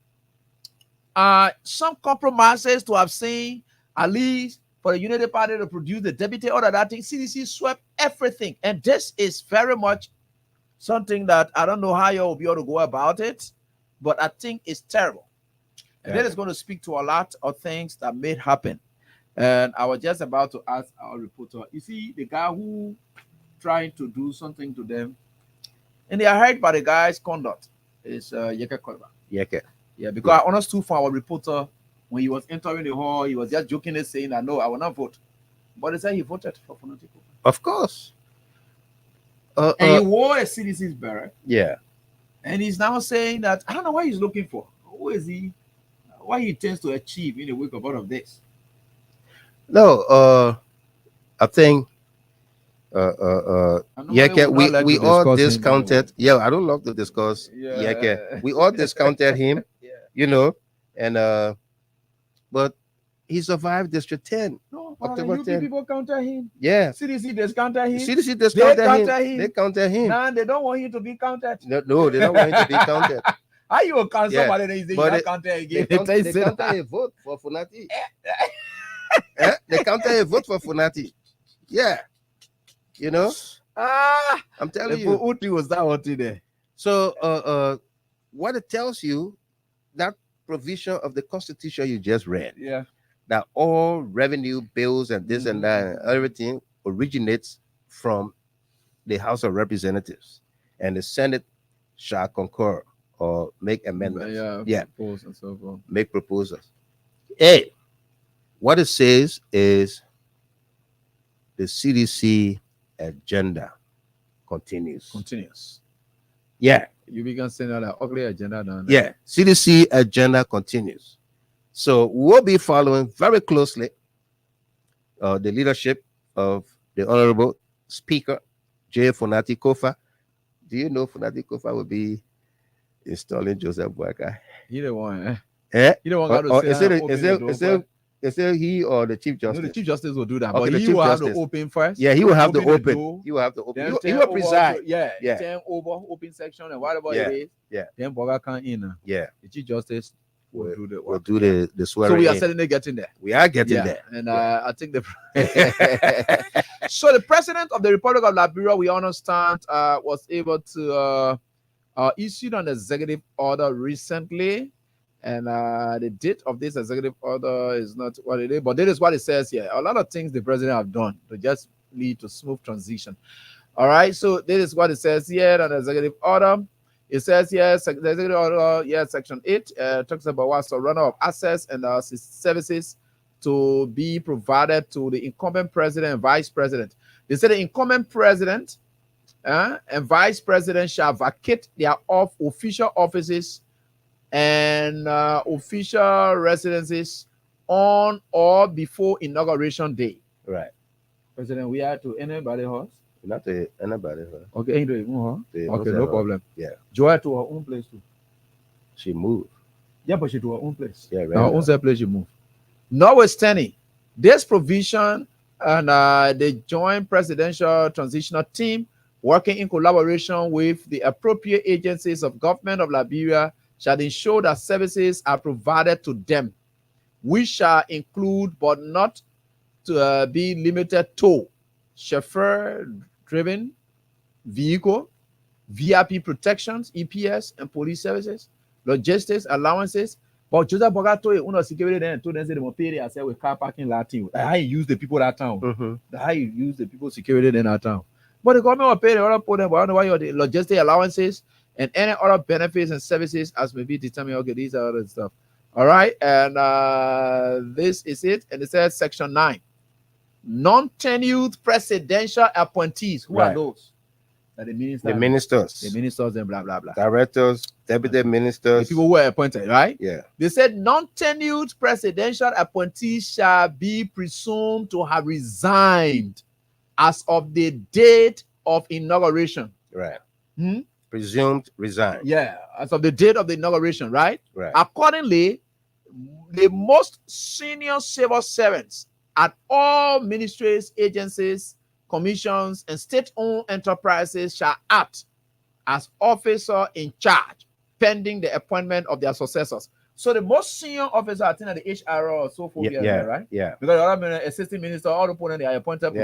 some compromises to have seen, at least for the Unity Party to produce the deputy order, that thing, CDC swept everything. And this is very much something that I don't know how you will be able to go about it, but I think it's terrible. And that is going to speak to a lot of things that may happen. And I was just about to ask our reporter, you see, the guy who trying to do something to them, and they are hurt by the guy's conduct, is Yeke Kolba. Yeke. Yeah, because I understood from our reporter, when he was entering the hall, he was just jokingly saying that, no, I will not vote. But he said he voted for Fonatico. Of course. And he wore a CDC's beret. Yeah. And he's now saying that, I don't know what he's looking for. Who is he? What he intends to achieve in the wake of all of this? No, I think Yeke, we all discounted. Yeah, I don't love to discuss Yeke. We all discounted him, you know, and but he survived District 10. No, October UP 10. people counter him. Yeah. CDC discounter him. CDC discounted him. They counted him. Nah, they don't want him to be counted. No, they don't want him to be counted. How you will count somebody that is But counter again? They counted a vote for Fonati. They counted a vote for Fonati. Yeah. You know? I'm telling you. Uti was that one there. So what it tells you, that provision of the Constitution you just read, that all revenue bills and this and that and everything originates from the House of Representatives, and the Senate shall concur or make amendments. Propose and so forth. Make proposals. Hey, what it says is the CDC agenda continues. Yeah. You began saying that ugly agenda down there. Yeah. CDC agenda continues. So we'll be following very closely the leadership of the Honorable Speaker, J. Fonati Kofa. Do you know Fonati Kofa will be installing Joseph Boakai? He the one, He the one. Is it he or the Chief Justice? No, the Chief Justice will do that. Okay, but he will have to open first. Yeah, he will have to open. He will have to open. He will preside. Turn over open section and whatever it is. Yeah. Then Boga come in. Yeah. The Chief Justice will do the work. We'll do the swearing. So we are certainly getting there. We are getting there. And I think so the president of the Republic of Liberia, we understand, was able to issue an executive order recently. And the date of this executive order is not what it is, but that is what it says here. A lot of things the president have done to just lead to smooth transition. All right, so this is what it says here on the executive order. It says here, the executive order, section 8, talks about what's the runner of assets and services to be provided to the incumbent president and vice president. They said the incumbent president and vice president shall vacate their official offices and official residences on or before inauguration day. Right. President, we are to anybody house? Not to anybody house. Okay, okay, no problem. Yeah. Joy to her own place too. She moved. Yeah, but she to her own place. Yeah, right. Her own place she moved. Notwithstanding this provision and the joint presidential transitional team working in collaboration with the appropriate agencies of government of Liberia shall ensure that services are provided to them, which shall include but not to be limited to chauffeur-driven vehicle, VIP protections, EPS, and police services, logistics, allowances. But Joseph Boga told you, security then told them they will pay I said with car parking Latin. How you use the people that town. How you use the people security in that town. But the government will pay the other for them, but I don't know why you're the logistic allowances and any other benefits and services as may be determined. Okay, these are other stuff. All right, and this is it. And it says section 9. Non-tenured presidential appointees. Who are those? The ministers and blah blah blah. Directors, deputy ministers, the people who are appointed, right? Yeah. They said non-tenured presidential appointees shall be presumed to have resigned as of the date of inauguration. Right. Presumed resign. Yeah, as of the date of the inauguration, right? Right. Accordingly, the most senior civil servants at all ministries, agencies, commissions, and state-owned enterprises shall act as officer in charge pending the appointment of their successors. So the most senior officer, I think at the HR or so forth, right? Yeah. Because the other assistant minister, all the opponents, they are appointed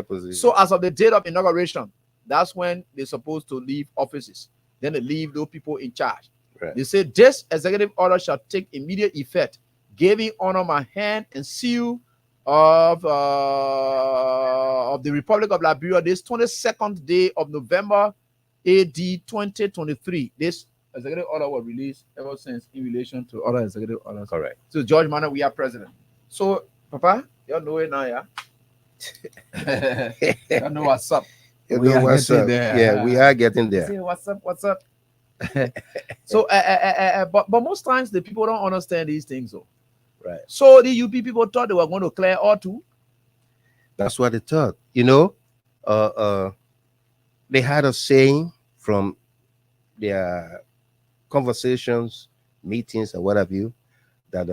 positions. So So as of the date of inauguration, that's when they're supposed to leave offices. Then they leave those people in charge. Right. They say this executive order shall take immediate effect, giving honor my hand and seal of the Republic of Liberia this 22nd day of November AD 2023. This executive order was released ever since in relation to other executive orders. Correct. So George Manneh, we are president. So Papa, you know it now, yeah. You know what's up. You know what's up. Yeah, we are getting there. See, what's up? What's up? So, but most times the people don't understand these things, though. Right. So the UP people thought they were going to clear all too. That's what they thought. You know, they had a saying from their conversations, meetings, and what have you, that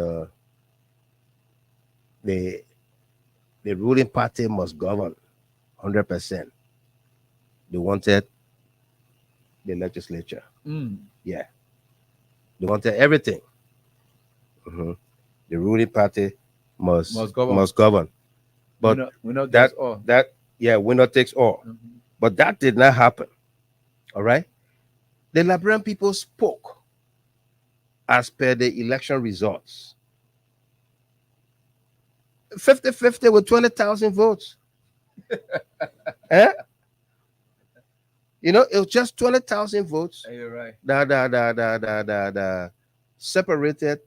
the ruling party must govern 100%. They wanted the legislature. Yeah. They wanted everything. The ruling party must govern. But winner winner takes all. But that did not happen. All right. The Liberian people spoke as per the election results. 50-50 with 20,000 votes. You know, it was just 20,000 votes. You're right. That separated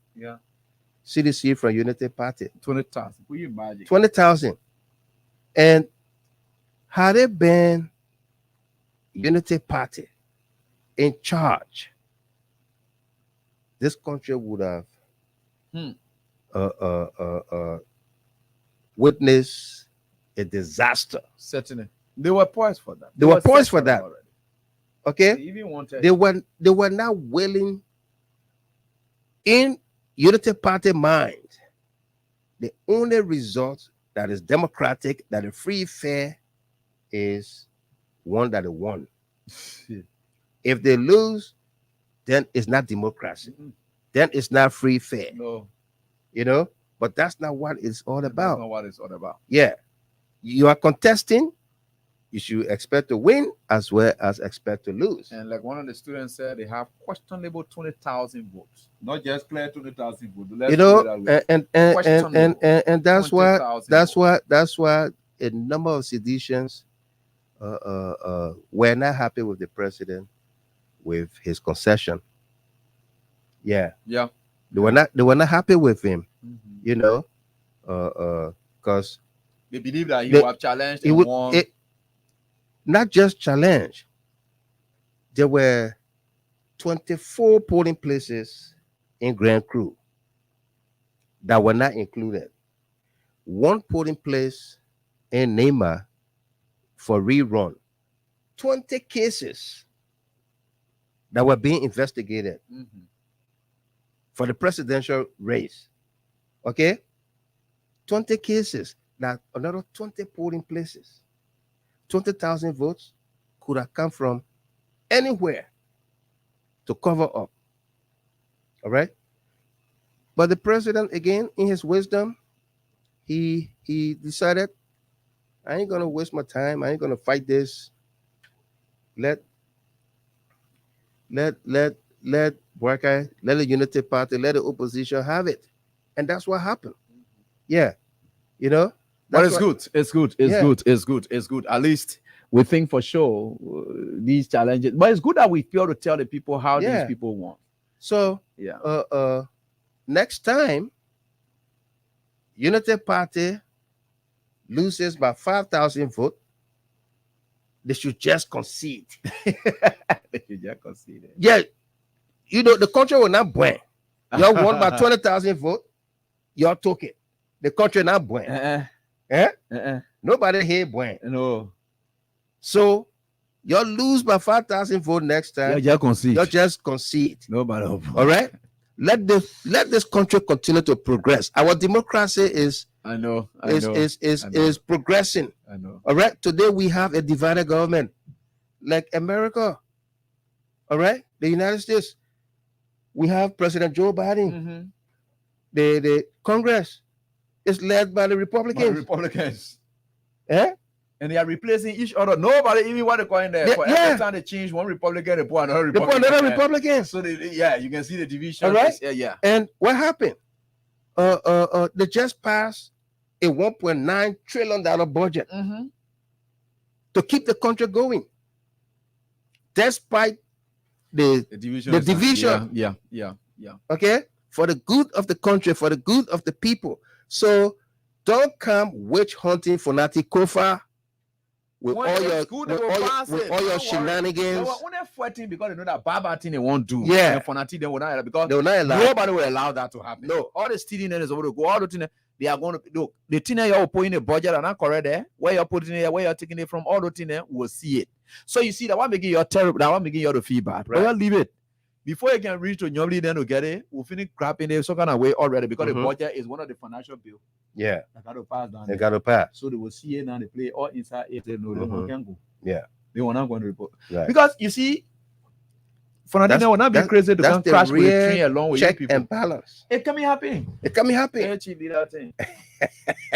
CDC from Unity Party. 20,000. Will you imagine? 20,000. And had it been Unity Party in charge, this country would have witnessed a disaster. Certainly. They were poised for that. They were poised for that. Already. Okay? They even wanted They were now willing, in Unity Party mind, the only result that is democratic, that is free, fair, is one that they won. If they lose, then it's not democracy. Then it's not free, fair. No. You know? But that's not what it's all about. That's not what it's all about. Yeah. You are contesting, you should expect to win as well as expect to lose. And like one of the students said, they have questionable 20,000 votes. Not just clear 20,000 votes. You know, and that's why a number of seditions were not happy with the president, with his concession. Yeah. They were not happy with him. You know, because they believe that he would have challenged and won. Not just challenge. There were 24 polling places in Grand Cru that were not included. One polling place in Nema for rerun. 20 cases that were being investigated for the presidential race. Okay? 20 cases. That another 20 polling places. 20,000 votes could have come from anywhere to cover up All right. But the president, again, in his wisdom, he decided, I ain't gonna waste my time. I ain't gonna fight this. Let Buarque, let the Unity Party, let the opposition have it, and that's what happened. Yeah, you know. But That's it's what- good. It's good. It's Yeah. good. It's good. It's good. At least we think for sure these challenges. But it's good that we feel to tell the people how Yeah. these people want. So Yeah. Next time, Unity Party loses by 5,000 votes, they should just concede. They should just concede it. Yeah, you know, the country will not win. Y'all won by 20,000 votes, y'all took it. The country not win. Nobody here win. No. So y'all lose by 5,000 votes next time. Yeah, just concede. Y'all just concede. Nobody. All right. Let this country continue to progress. Our democracy is progressing. I know. All right. Today we have a divided government, like America. All right. The United States. We have President Joe Biden. Mm-hmm. The Congress is led by the Republicans. Eh? And they are replacing each other. Nobody even want to go in there. For every time they change one Republican, they put another Republican. They put another Republican. So you can see the division. All right. Yeah. And what happened? They just passed a $1.9 trillion budget to keep the country going, despite the division. Yeah. Okay, for the good of the country, for the good of the people. So don't come witch hunting for Nati Kofa with all your shenanigans. They were only fighting because they know that bad thing they won't do. Yeah. And for Nati, they will not allow, because they will not allow. Nobody will allow that to happen. No. All the stealing is over to go. All the thing they are going to look. The thing you're putting the budget are not correct there. Where you're putting it, where you're taking it from, all the thing we'll see it. So you see that one making you terrible. That one making you to feel bad. Right. Well, leave it. Before you can reach to Nyobli, then to get it, we'll finish crapping it some kind of way already, because the budget is one of the financial bills. Yeah. That got to pass down. They got to pass. So they will see it now. They play all inside it. They know they can go. Yeah. They will not go to report. Right. Because you see, for Nadine, they will not be crazy to come crash with a train along with you people. And balance. It can be happy. It can be happy. That thing.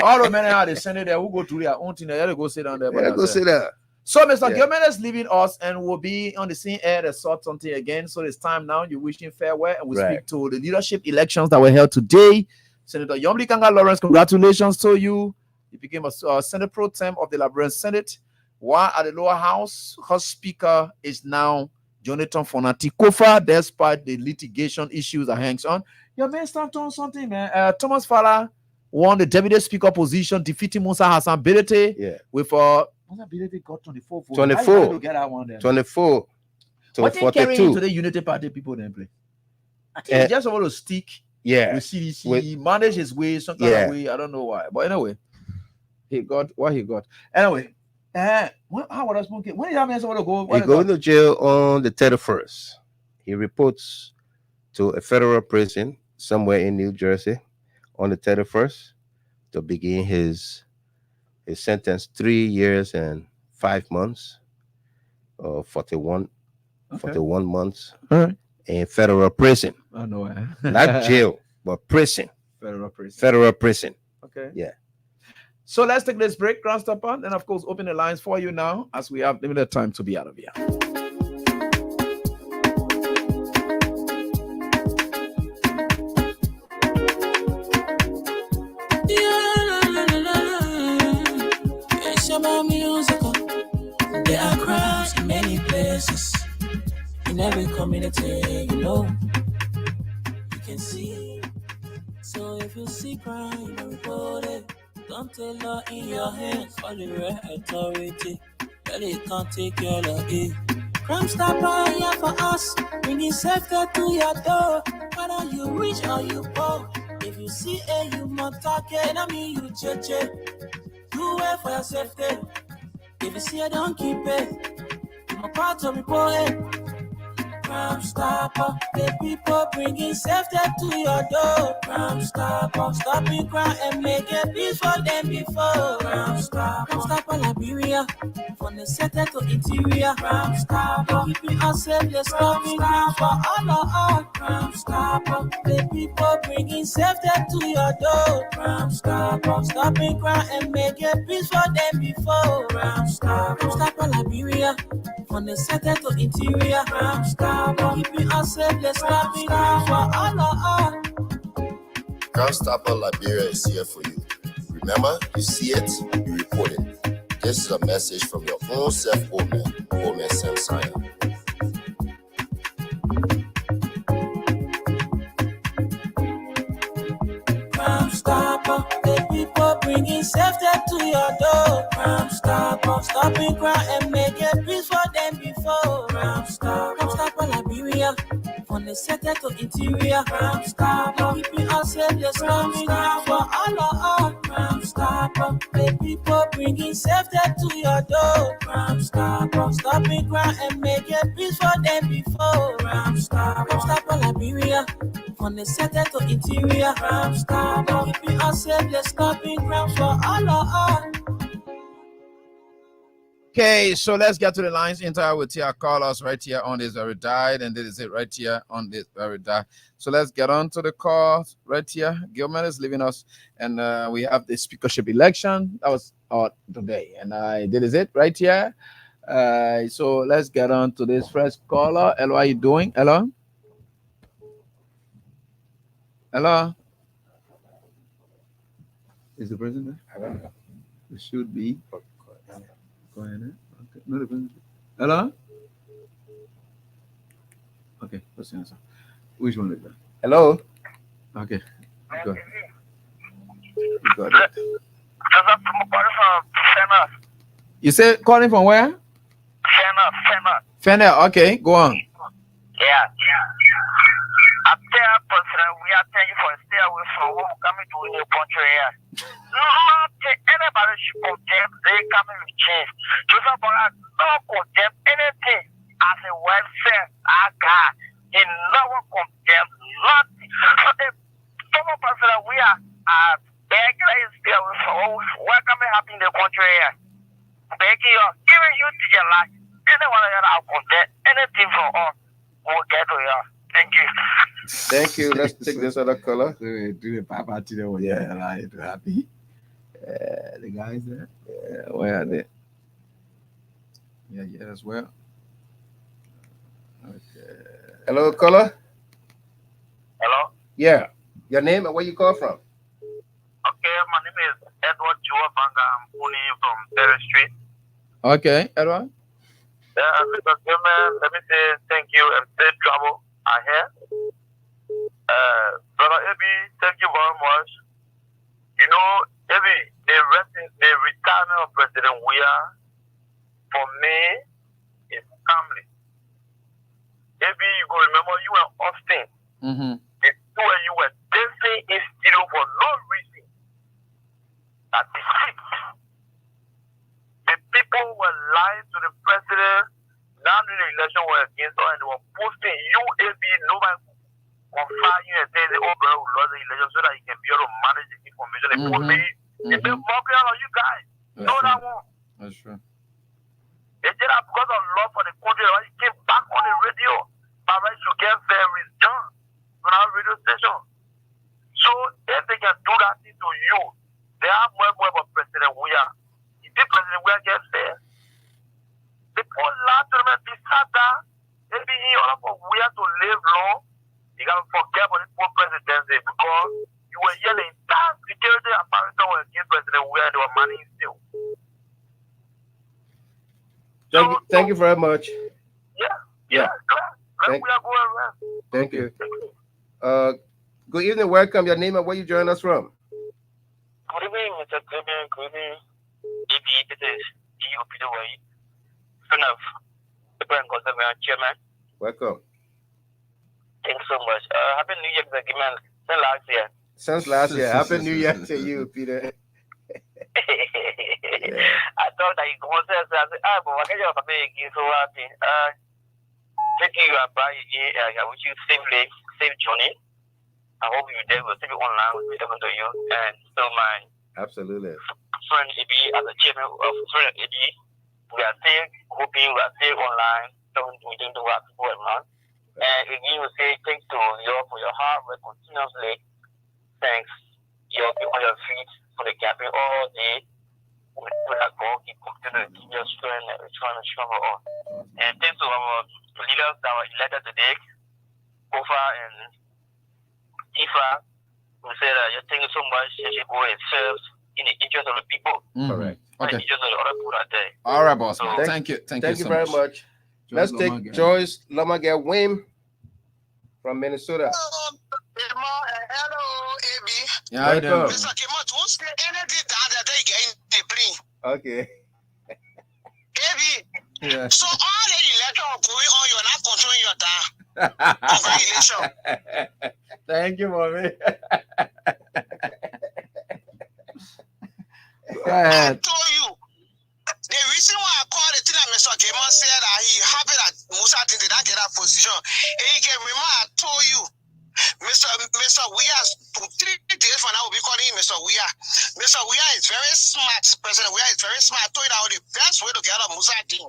All the men are they send it there who go to their own thing. They go sit down there. Go sit there. So, Mr. Gilman is leaving us, and we'll be on the same air to sort something again. So it's time now. You wish him farewell, and we speak to the leadership elections that were held today. Senator Yomli Kanga Lawrence, congratulations to you. You became a Senate Pro Tem of the Liberian Senate. While at the lower house, her speaker is now Jonathan Fonati Kofa, despite the litigation issues that hangs on. Your man start doing something, man. Thomas Fala won the deputy speaker position, defeating Musa Hassan Berete with Musa Berete got 24 votes. 24. Get that one there? 24 to what 42. Carrying into the Unity Party people then play? I think he just want to stick with CDC, manage his way, some kind of way. I don't know why. But anyway, he got what he got. Anyway, how was I smoking? When did that man want to go? He going to jail on the 31st. He reports to a federal prison somewhere in New Jersey on the 31st to begin his sentence, 3 years and 5 months, or 41 months in federal prison. I know. Not jail, but prison. Federal prison. Okay. Yeah. So let's take this break, Grand Stopper, and of course open the lines for you now, as we have limited time to be out of here. There are crowds in many places, in every community, you know, you can see. So if you see crime, report it. Don't take law in your hands, call the right authority. Well, it can't take your law in. Crime Stopper here for us, bringing safety to your door. Whether you rich or you poor, if you see a human target, I mean you check. Do it for your safety. If you see it, don't keep it. I'm a part of report it. Crime Stopper, the people bringing safety to your door. Crime Stopper, stopping crime and making peace for them before. Crime Stopper Liberia, from the center to interior. Crime Stopper, keeping us safe, let's stopping crime for all of us. Crime Stopper, the people bringing safety to your door. Crime Stopper, stopping crime and making peace for them before. Crime Stopper Liberia, from the center to interior. Crime Stopper, keeping us safe, let's stopping crime for all of us. Crime Stopper Liberia is here for you. Remember, you see it, you report it. This is a message from your own self, Omen Sam Saya. Crime Stopper, the people bringing safety to your door. Crime Stopper, stopping crime and making peace for them before. Crime Stopper Liberia, from the center to interior. Crime Stopper, keeping us safe, let's stopping crime for all of us. Crime Stopper, the people bringing safety to your door. Crime Stopper, stopping crime and making peace for them before. Crime Stopper Liberia, from the center to interior. Crime Stopper, keeping us safe, let's stopping crime for all of us. Okay, so let's get to the lines. Entire with here. Call us right here on this very died, and this is it right here on this very died. So let's get on to the call right here. Gilman is leaving us, and we have the speakership election that was today, and this is it right here. So let's get on to this first caller. Hello, how are you doing? Hello. Hello. Is the president there? I don't know. It should be. Go ahead. Okay. No, the president. Hello. Okay. What's the answer? Which one is that? Hello. Okay. Go ahead. You got it. You said calling from where? Fenner. Okay. Go on. Yeah. I tell President Weah, thank you for stay away from what coming to your country here. Anybody should condemn, they coming with change. Joseph Bola don't condemn anything as a welfare. I got. He never condemn nothing. So the former President Weah begging is stay away from what coming happen in the country here. Begging you, even you to your life. Anyone that I condemn anything from us will get to you. Thank you. Thank you. Let's take this other color. Do the papa to them. Yeah, like happy. The guys there. Where are they? Yeah, as well. Okay. Hello, caller. Hello. Yeah. Your name and where you call from? Okay, my name is Edward Juwabanga. I'm calling you from Berry Street. Okay, Edward. Mr. Gilman, let me say thank you and safe travel ahead. Brother Ebi, thank you very much. You know, Ebi, the retirement of President Weah, for me, is family. Ebi, you go remember you were Austin. Mm-hmm. Where you were dancing in studio for no reason. That is it. The people were lying to the president. Now the election were against us and they were posting UAB, nobody confine you and say, oh, bro, we lost the election so that you can be able to manage the information. They put me, they mocking out of you guys. Know that one. That's true. They did that because of love for the country. Right? He came back on the radio. My right to get very done on our radio station. So if they can do that thing to you, they have more about President Weah. If President Weah gets there, the poor last gentleman beside that, maybe in order for Weah to live long, you gotta forget about the poor presidency because you were yelling that security apparatus were against President Weah and they were manning still. Thank you very much. Yeah. Thank, we are going around. Thank you. Good evening, welcome. Your name and where you join us from? Good evening, Mr. Clement. Good evening. This is EOP the way. Son of the Brand Government Chairman. Welcome. Thanks so much. Happy New Year, Mr. Clement. Since last year. Since last year. Happy New Year to you, Peter. I thought that you go say, but I can't just make you so happy. taking you about again. I wish you safe journey. I hope you there will see it online will be able to you. And so my Absolutely. friend EB, as a chairman of friend EB, we are still hoping we are still online. So we don't do what people want. And again, we say thanks to you for your hard work continuously. Thanks. You're on your feet for the campaign all day. We that God keep continuing to keep your strength and trying to struggle on. And thanks to our leaders that were elected today, Kofa and Tifa, we say that thank you so much. You should go and serve in the interest of the people. Correct. Okay. In the interest of the other people out there. All right, boss. So, Man. Thank you. Thank you so very much. Let's take Joyce Lomaga Wim from Minnesota. Hello, AB. Yeah, I know. Mr. Kimot, who's the energy down there they get in the plane? Okay. AB. Yeah. So all the elections going on, you're not controlling your time. Congratulations. Thank you, mommy. Go ahead. I told you. The reason why I called the thing that Mr. Kimot said that he happy that Musa did not get that position. And he can remember I told you. Mr. Weah, 3 days from now, we'll be calling him Mr. Weah. Mr. Weah is very smart. President Weah is very smart. I told you that was the best way to get a Musa thing.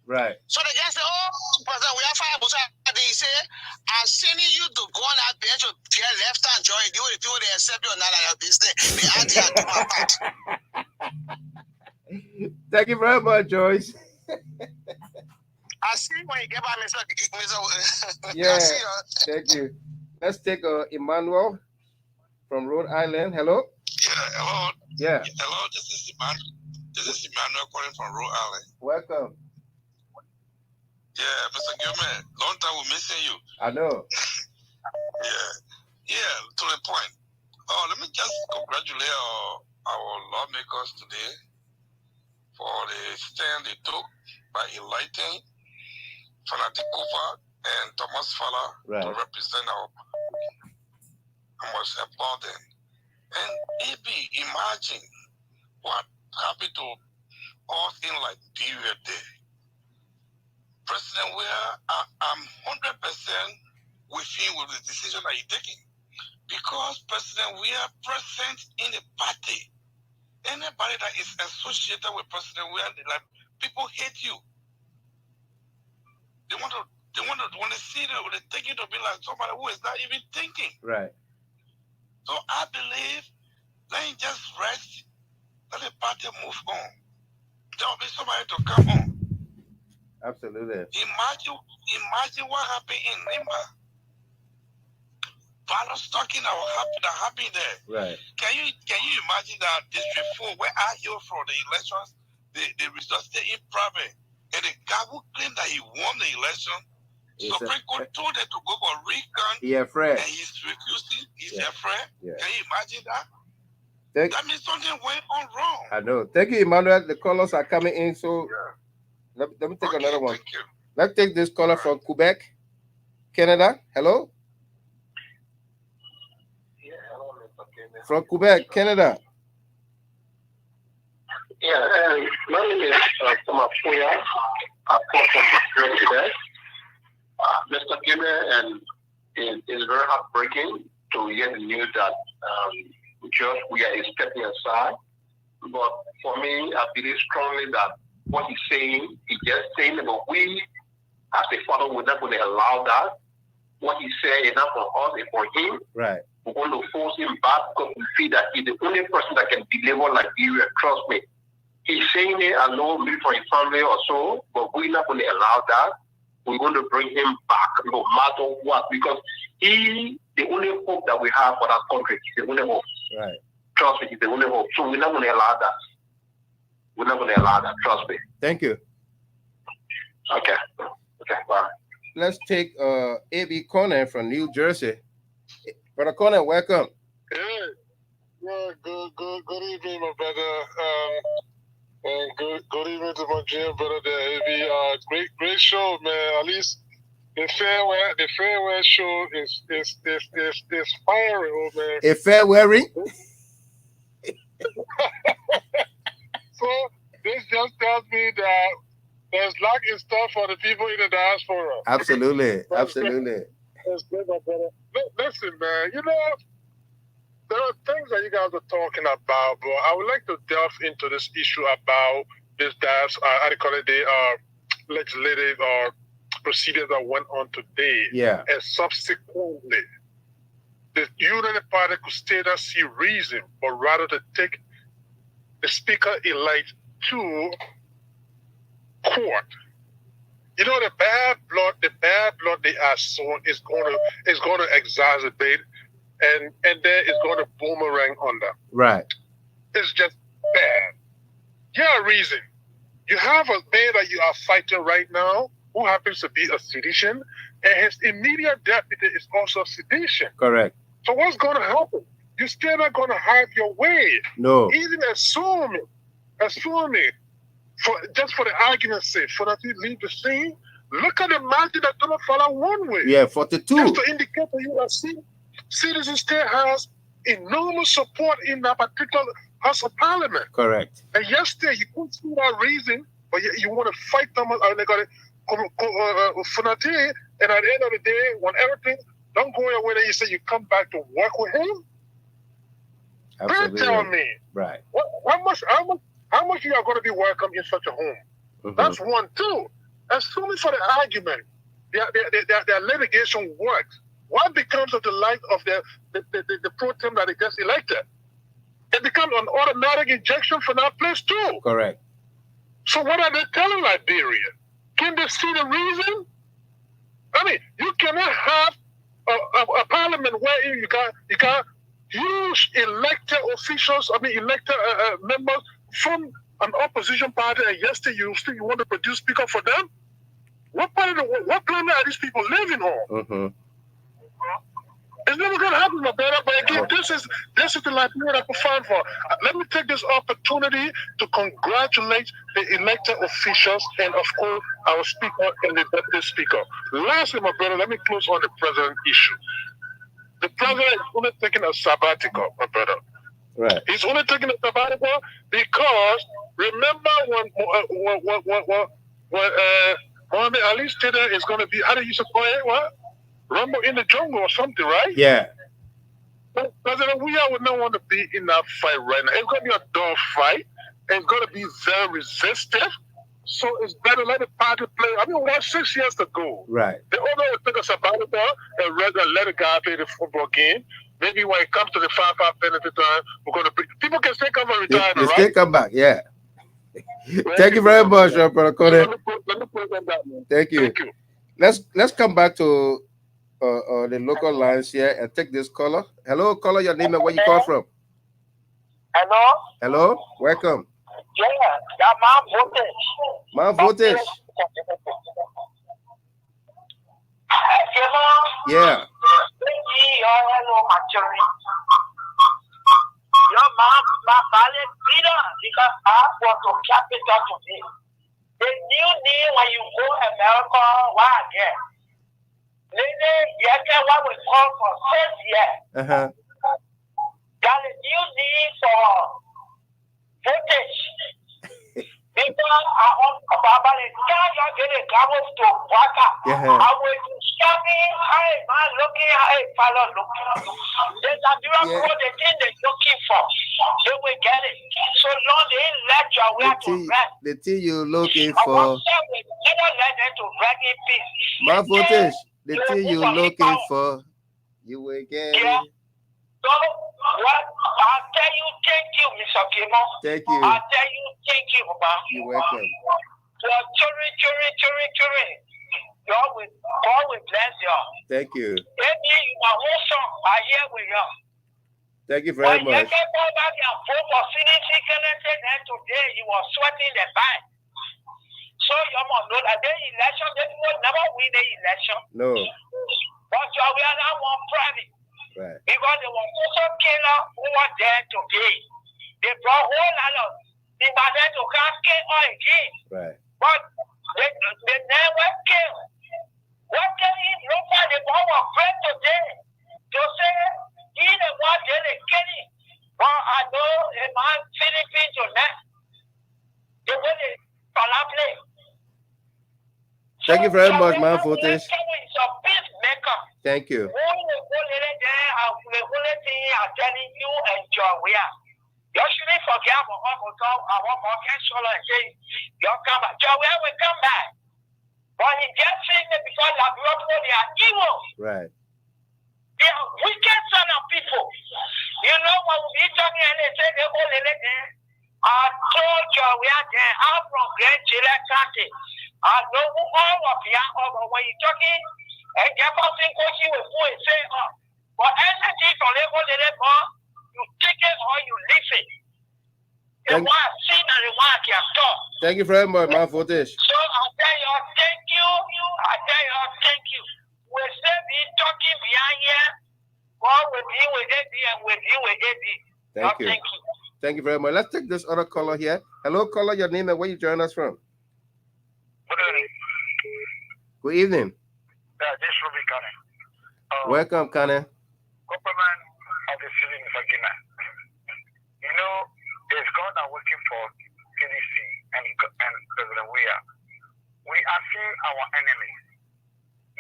Right. So the guy said, oh, President Weah fired Musa. He said, I'm sending you to go on that bench to get left hand joint. Deal with the people they accept you or not like your business. They add you to my part. Thank you very much, Joyce. I see when you get by Mr. Yeah, thank you. Let's take Emmanuel from Rhode Island. Hello. Yeah, hello. Yeah. Hello, this is Emmanuel calling from Rhode Island. Welcome. Yeah, Mr. Gilman, long time we're missing you. I know. Yeah, to the point. Let me just congratulate our lawmakers today for the stand they took by electing Fanatic Kofa and Thomas Fowler to represent our public. I must applaud them. And imagine what happened to us in Liberia there. President Weah, I'm 100% with him with the decision that he's taking. Because President Weah present in the party. Anybody that is associated with President Weah, people hate you. They want to see them, they take it to be like somebody who is not even thinking. Right. So I believe let him just rest, let the party move on. There will be somebody to come on. Absolutely. Imagine what happened in Nimba. Balance talking that happened there. Right. Can you imagine that District 4, where I hear from the elections, the results stay in private. And the guy who claimed that he won the election, Supreme Court told them to go for recount. Yeah, Fred. And he's refusing. He's afraid. Yeah. Can you imagine that? That means something went on wrong. I know. Thank you, Emmanuel. The callers are coming in. So let me take another one. Let's take this caller from Quebec, Canada. Hello? Yeah, hello, Mr. Kenneth. From Quebec, Canada. Yeah, my name is Thomas Weah. I come from Quebec. Mr. Gilman, and it's very heartbreaking to hear the news that Judge Weah is stepping aside. But for me, I believe strongly that what he's saying, he's just saying, but we, as a father, we're not going to allow that. What he said is not for us, it's for him. Right. We're going to force him back because we feel that he's the only person that can deliver Liberia. Trust me. He's saying it, I know, maybe for his family or so, but we're not going to allow that. We're going to bring him back no matter what, because he, the only hope that we have for that country, he's the only hope. Right. Trust me, he's the only hope. So we're not going to allow that. We're not going to allow that. Trust me. Thank you. Okay. Okay, bye. Let's take A.B. Conan from New Jersey. Brother Conan, welcome. Yeah, good evening, my brother. And good evening to my dear brother there, AB. Great show, man. At least the farewell show is firing, old man. A farewelling? So this just tells me that there's luck in store for the people in the diaspora. Absolutely. Absolutely. That's good, my brother. Listen, man, you know, there are things that you guys are talking about, but I would like to delve into this issue about this legislative procedures that went on today. Yeah. And subsequently, the United Party could still not see reason, but rather to take the speaker-elect to court. You know, the bad blood they are sown is going to exacerbate, and then it's going to boomerang on them. Right. It's just bad. Yeah, reason. You have a man that you are fighting right now who happens to be a sedition, and his immediate deputy is also sedition. Correct. So what's going to happen? You're still not going to have your way. No. Even assuming, just for the argument's sake, for that you leave the scene, look at the margin that don't follow one way. Yeah, 42. Just to indicate that you are citizens still has enormous support in that particular House of Parliament. Correct. And yesterday you couldn't see that reason, but you want to fight them, and they got it. And at the end of the day, when everything don't go your way, then you say you come back to work with him. Absolutely. Tell me, right? How much you are going to be welcome in such a home? Mm-hmm. That's one. Two. Assuming for the argument, their litigation works. What becomes of the life of the pro tem that they just elected? It becomes an automatic injection for that place too. Correct. So what are they telling Liberia? Can they see the reason? I mean, you cannot have a parliament where you got huge elected officials, elected members from an opposition party, and yesterday you want to produce speaker for them? What planet are these people living on? Mm-hmm. It's never going to happen, my brother. But again, this is the Liberia that we find for. Let me take this opportunity to congratulate the elected officials and, of course, our speaker and the deputy speaker. Lastly, my brother, let me close on the president issue. The president is only taking a sabbatical, my brother. Right. He's only taking a sabbatical because remember when Mohammed Ali stated is going to be, how do you say it? What? Rumble in the jungle or something, right? Yeah. But President Weah would not want to be in that fight right now. It's going to be a dog fight. And it's going to be very resistive. So it's better let the party play. I mean, we have 6 years to go. Right. The owner will take a sabbatical and rather let the guy play the football game. Maybe when it comes to the 5-5 penalty time, we're going to bring. People can still come and retire, They right? still come back, yeah. Thank you very much, Brother Cody. Thank you. Let's come back to the local lines here and take this caller. Hello, caller, your name and where you call from? Hello? Hello, welcome. Yeah, My voltage. Yeah. Your mom, my ballet Peter, because I was to capital today. The new name when you go America, why again? Lady, you get what we call for 6 years. Uh-huh. Got a new name for footage. People are on Baba, they can't get a camel to Waka. I was scanning, hey, man, looking, hey, fellow, looking. There's a miracle, the thing they're looking for. They will get it. So long they let you where to rest. The thing you're looking I for. want to never let them to bring in peace. My voltage. The thing you're looking for, you will get it. So, what? I'll tell you, thank you, Mr. Kimo. Thank you. I'll tell you, thank you, Baba. You're welcome. Your children. God will bless you. Thank you. Maybe my whole song, I hear with you. Thank you very much. When you get back and vote for CDC, and today you were sweating the back. So you must know that the election, they will never win the election. No. But you are not one private. Right. Because there was also killer who was there today. They brought whole lot of they were there to come kill all again. Right. But they never kill. What can he look at the one was great today? To say he the one did the killing. But I know a man Philippines to that. The way they play. Thank you very much, man, footage. Thank you. The only thing I'm telling you and John Weah. You shouldn't forget about our and say, you'll come back. John Weah will come back. But he just saying it because they are evil. Right. They are wicked son of people. You know when we talking and they say the only thing, I told John Weah there, I'm from Grand Chile County. I know who all of you are, but when you're talking, and your person goes you will say, oh, but anything from the only you take it or you leave it. The one seen and the one can talk. Thank you very much, man, footage. So I tell you, thank you. I tell you, thank you. We're still be talking behind here. God will deal with it and we'll deal with it. Thank you. Thank you. Thank you very much. Let's take this other caller here. Hello, caller, your name and where you join us from? Good evening. Good evening. This is Ruby Kane. Welcome, Kane. Government of the city of Guinea. You know, it's God that working for PDC and President Weah. We are seeing our enemy.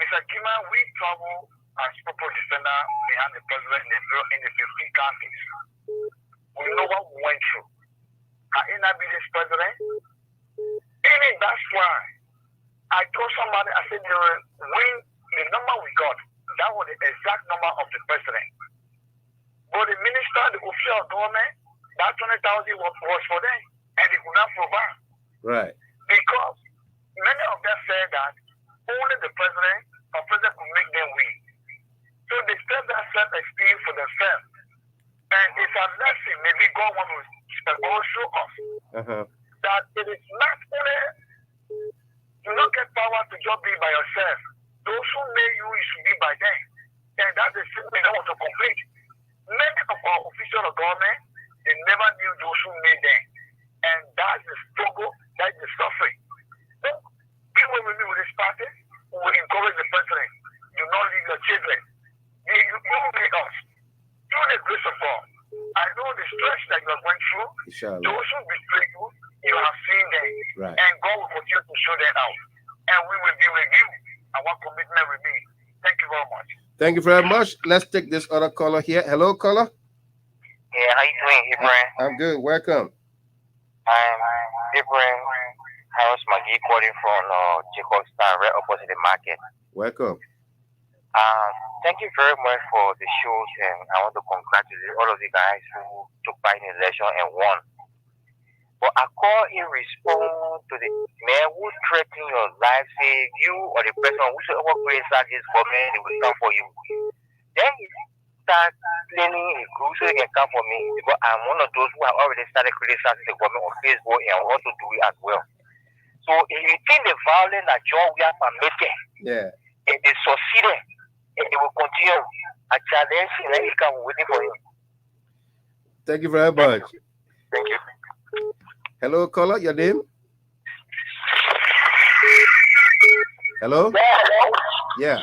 Mr. Gima, we travel as people defender behind the president in the 15 counties. We know what we went through. Can it not be this president? Even that's why I told somebody, I said, when the number we got, that was the exact number of the president. But the minister, the official government, that 20,000 was for them, and they could not provide. Right. Because many of them said that only the president or president could make them win. So they set that self-esteem for themselves. And it's a lesson, maybe God wants to show us that it is not only you don't get power to just be by yourself. Those who made you, you should be by them. And that's the thing they don't want to complete. Many of our officials of government, they never knew those who made them. And that's the struggle, that's the suffering. So, people will be with this party, who will encourage the president. Do not leave your children. You made us. Through the grace of God, I know the stress that you are going through. Inshallah. Those who betray you, you have seen them. Right. And God will continue to show them out. And we will be with you. Our commitment remains. Thank you very much. Thank you very much. Let's take this other caller here. Hello, caller. Yeah, how you doing, Ibrahim? I'm good. Welcome. I'm Ibrahim Harris McGee calling from Jacobstown, right opposite the market. Welcome. Thank you very much for the shows, and I want to congratulate all of the guys who took part in the election and won. But I call in response to the man who threatened your life, say you or the person whosoever criticize this government, they will come for you. Then he start planning a group so they can come for me, because I'm one of those who have already started criticizing the government on Facebook and want to do it as well. So if you think the violence that John Weah permitted, if they succeeded, and they will continue, I challenge him and he can waiting for him. Thank you very much. Thank you. Hello, caller, your name? Hello? Yeah, hello? Yeah.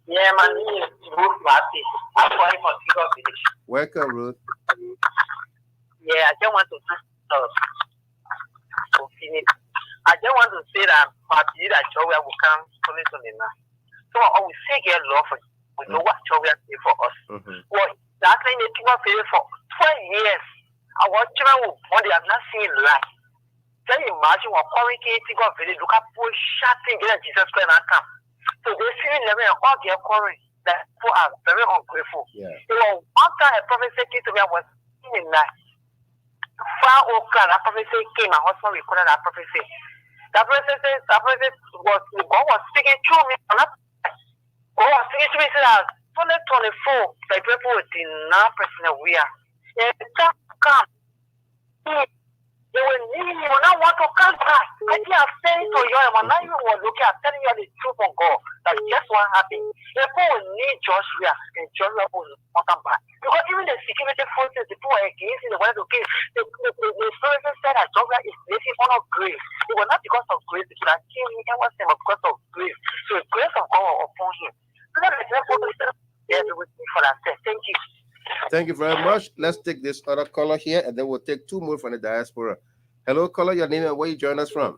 Yeah, my name is Ruth Marty. I'm calling from Tigger Village. Welcome, Ruth. Yeah, I just want to I just want to say that party that Joey will come to now. So I will say get love for you. We know what Joey did for us. Well, that thing they took for 12 years. Our children will born, they have not seen life. Can you imagine what communicating of village look at poor shouting get Jesus Christ and come. So they see them and all their quarry that people are very ungrateful. Yeah. So one time a prophet said to me, I was in night. Far over that prophecy came, my husband recorded that prophecy. That prophecy was God was speaking through me. God was speaking to me that 2024, the people will deny President Weah. And come. They will need you, will not want to come back. I think I've said it to you, and now you were looking, I'm telling you the truth from God. That's just what happened. People will need Joshua, and Joshua will not come back. Because even the security forces, the people against him, they wanted to kill. The services said that Joshua is placing on of grace. It was not because of grace, it was kill him, it was because of grace. So the grace of God was upon him. So that's the example for that. Thank you. Thank you very much. Let's take this other caller here, and then we'll take two more from the diaspora. Hello, caller, your name and where you join us from?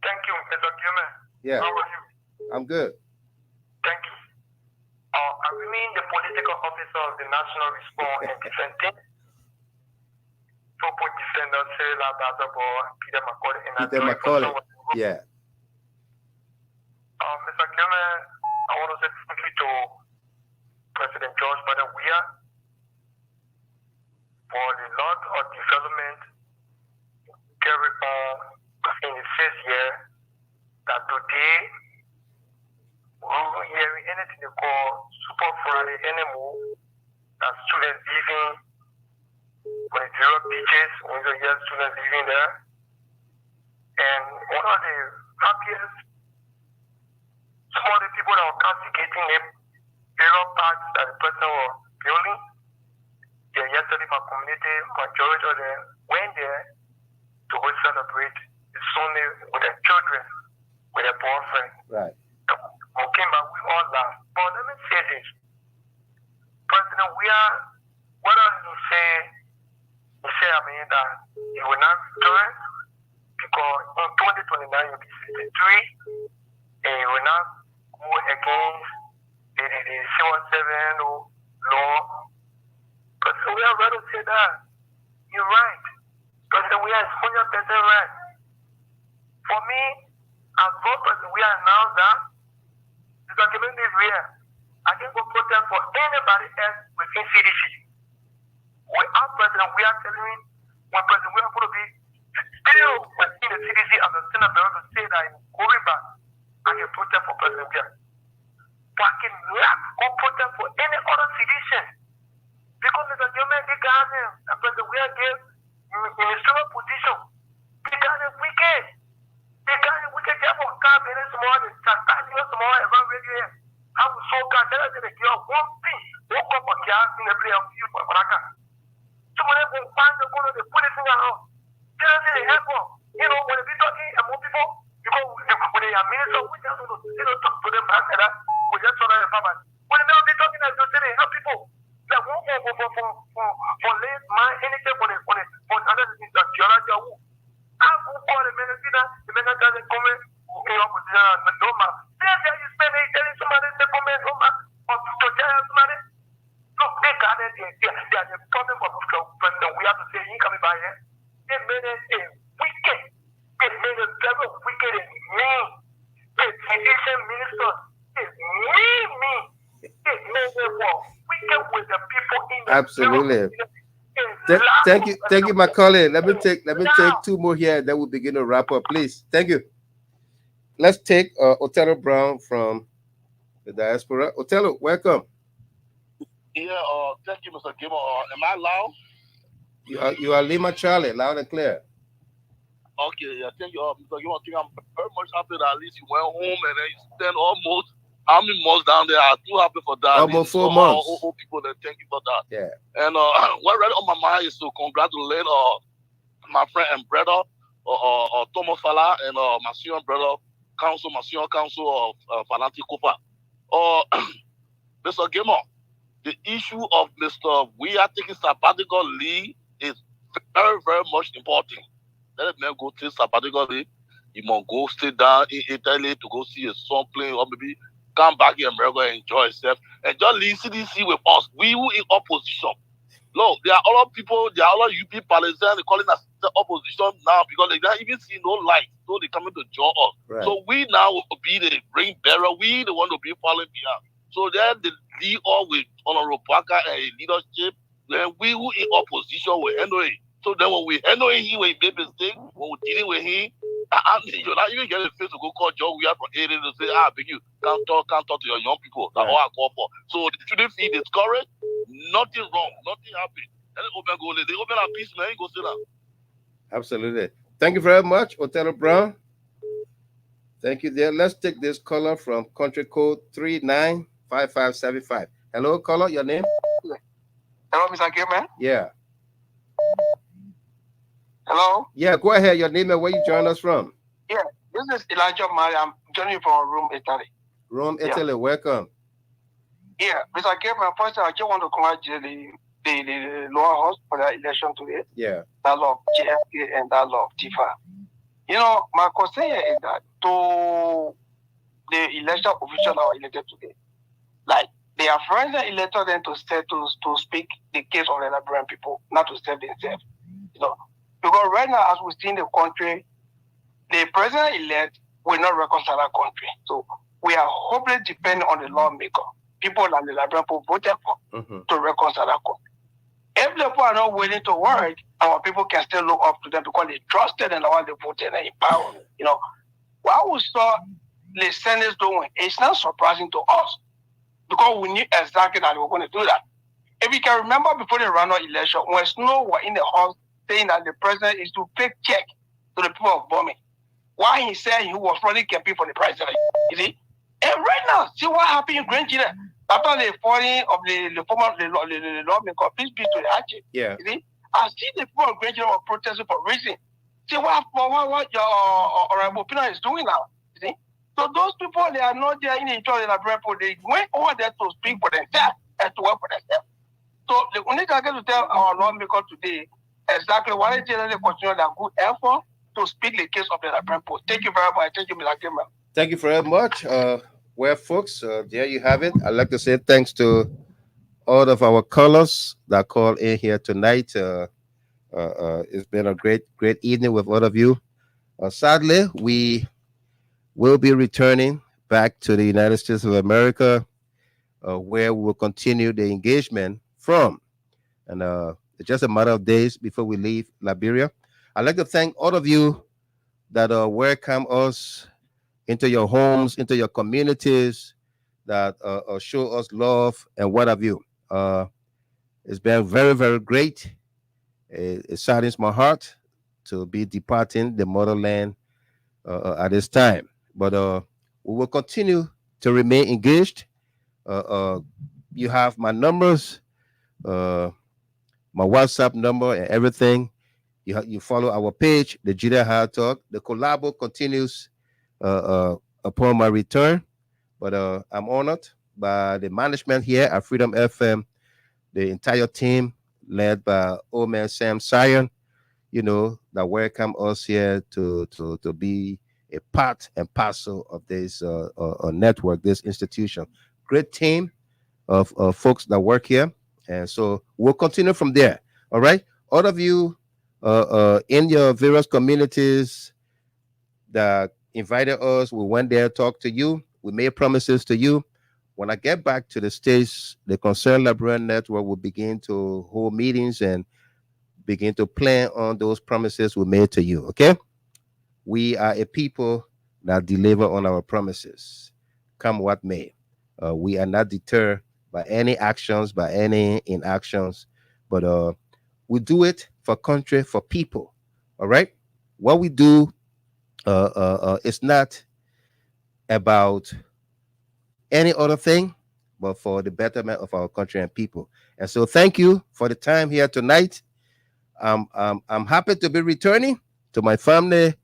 Thank you, Mr. Gilman. Yeah. How are you? I'm good. Thank you. I remain the political officer of the National Response and Defense Team. Football defender, Sarah Badabo, Peter McCauley, and Peter McCauley. Yeah. Mr. Gilman, I want to say thank you to President George Biden Weah for the lot of development carried on in the first year that today we're hearing anything they call Super Friday anymore, that students living on the zero beaches, when you hear students living there. And one of the happiest, some of the people that were castigating them, various parts that the person was building, they yesterday my community, majority of them went there to go celebrate the Sunday with their children, with their boyfriend. Right. We came back, we all laughed. But let me say this. President Weah, what does he say? He said, I mean, that he will not return because in 2029 he'll be 63 and he will not go against the C-17 law. President Weah rather say that. You're right. President Weah is 100% right. For me, as both President Weah announced that, because even this year, I can go protest for anybody else within CDC. Without President Weah telling me, when President Weah going to be still within the CDC as a senator to say that I'm going back, I can protest for President Weah. But I can not go protest for any other CDC. Because Mr. Gilman, they got him, and President Weah gave ministerial position. They got him wicked. They got him wicked. They have a car, and it's more than small, around radio. I was so glad that I didn't get one thing. Woke up on gas in the play of you for Baraka. So when they find the corner, they put it in your house. Tell them they help them. You know, when they be talking about people, because when they are ministers, we just talk to them back that. We just saw that farmers. When they be talking, they say they help people. Like one for late man, anything for other things that you're not your who. I will call the minister doesn't come in. No man. You spend it telling somebody to come in, or to tell somebody. Look, they got it. They are the problem for President. We have to say, he coming by here. They made it wicked. They made it very wicked and mean. The education minister is mean. They made it war. Wicked with the people in the Absolutely. Thank you, Macaulay. Let me take two more here, then we'll begin to wrap up, please. Thank you. Let's take Othello Brown from the diaspora. Othello, welcome. Yeah, thank you, Mr. Gilmore. Am I loud? You are Lima Charlie, loud and clear. Okay, yeah, thank you, Mr. Gilmore. I'm very much happy that at least you went home and then you spent almost how many months down there? I'm too happy for that. Almost 4 months. All people, then thank you for that. Yeah. And what right on my mind is to congratulate my friend and brother, Thomas Fala, and my senior brother, my senior council of Fanati Kopa. Mr. Gilmore, the issue of Mr. Weah taking sabbatical leave is very, very much important. Let a man go take sabbatical leave. He must go stay down in Italy to go see his son playing, or maybe come back in America and enjoy himself. And just leave CDC with us. We who in opposition. Look, there are other people, there are other UP Palestinians calling us the opposition now because they don't even see no light. So they coming to join us. Right. So we now will be the ring bearer. We the one to be falling behind. So then the lead all with Honorable Parker and leadership. Then we who in opposition will handle it. So then when we handle it, he will make mistake. When we dealing with him, you're not even getting the face to go call John Weah from 80 to say, beg you, can't talk to your young people. That's all I call for. So they shouldn't feel discouraged. Nothing wrong. Nothing happened. And then open go, they open a peace, man. Go sit down. Absolutely. Thank you very much, Othello Brown. Thank you there. Let's take this caller from country code 395575. Hello, caller, your name? Hello, Mr. Gilman. Yeah. Hello? Yeah, go ahead. Your name and where you join us from? Yeah, this is Elijah Mali. I'm joining you from Rome, Italy. Rome, Italy. Welcome. Yeah, Mr. Gilman, first I just want to congratulate the lower house for the election today. Yeah. That law of JFK and that law of Tifa. You know, my concern here is that to the election officials that were elected today. Like, they are friends and elected them to speak the case of the Liberian people, not to serve themselves. You know, because right now, as we see in the country, the president-elect will not reconcile our country. So we are hopelessly dependent on the lawmaker, people that the Liberian people voted for, to reconcile our country. If the people are not willing to work, our people can still look up to them because they trusted and what they voted and in power. You know, what we saw the Senate doing, it's not surprising to us because we knew exactly that they were going to do that. If you can remember before the runoff election, when Snow was in the house saying that the president is to pay check to the people of Burma, why he said he was running campaign for the president, you see? And right now, see what happened in Grand Chile after the falling of the former lawmaker, peace be to the Archie. Yeah. You see? I see the people of Grand Chile were protesting for reason. See what your honorable opinion is doing now. You see? So those people, they are not there in the interest of the Liberian people. They went over there to speak for themselves and to work for themselves. So the only thing I get to tell our lawmaker today exactly why they continue their good effort to speak the case of the Liberian people. Thank you very much. Thank you, Mr. Gamer. Thank you very much. Well, folks, there you have it. I'd like to say thanks to all of our callers that called in here tonight. It's been a great evening with all of you. Sadly, we will be returning back to the United States of America, where we will continue the engagement from. And it's just a matter of days before we leave Liberia. I'd like to thank all of you that welcome us into your homes, into your communities, that show us love and what have you. It's been very, very great. It saddens my heart to be departing the motherland at this time. But we will continue to remain engaged. You have my numbers, my WhatsApp number, and everything. You follow our page, the Judea Hard Talk. The collabo continues upon my return. But I'm honored by the management here at Freedom FM, the entire team led by old man Sam Sion, that welcome us here to be a part and parcel of this network, this institution. Great team of folks that work here. And so we'll continue from there. All right. All of you in your various communities that invited us, we went there, talked to you. We made promises to you. When I get back to the States, the Concerned Liberian Network will begin to hold meetings and begin to plan on those promises we made to you. Okay? We are a people that deliver on our promises, come what may. We are not deterred by any actions, by any inactions, but we do it for country, for people. All right? What we do is not about any other thing, but for the betterment of our country and people. And so thank you for the time here tonight. I'm happy to be returning to my family,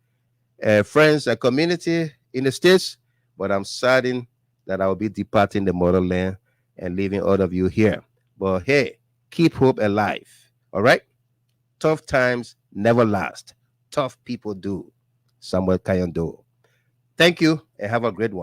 friends, and community in the States, but I'm saddened that I will be departing the motherland and leaving all of you here. But hey, keep hope alive. All right? Tough times never last. Tough people do. Samuel Kayando. Thank you and have a great one.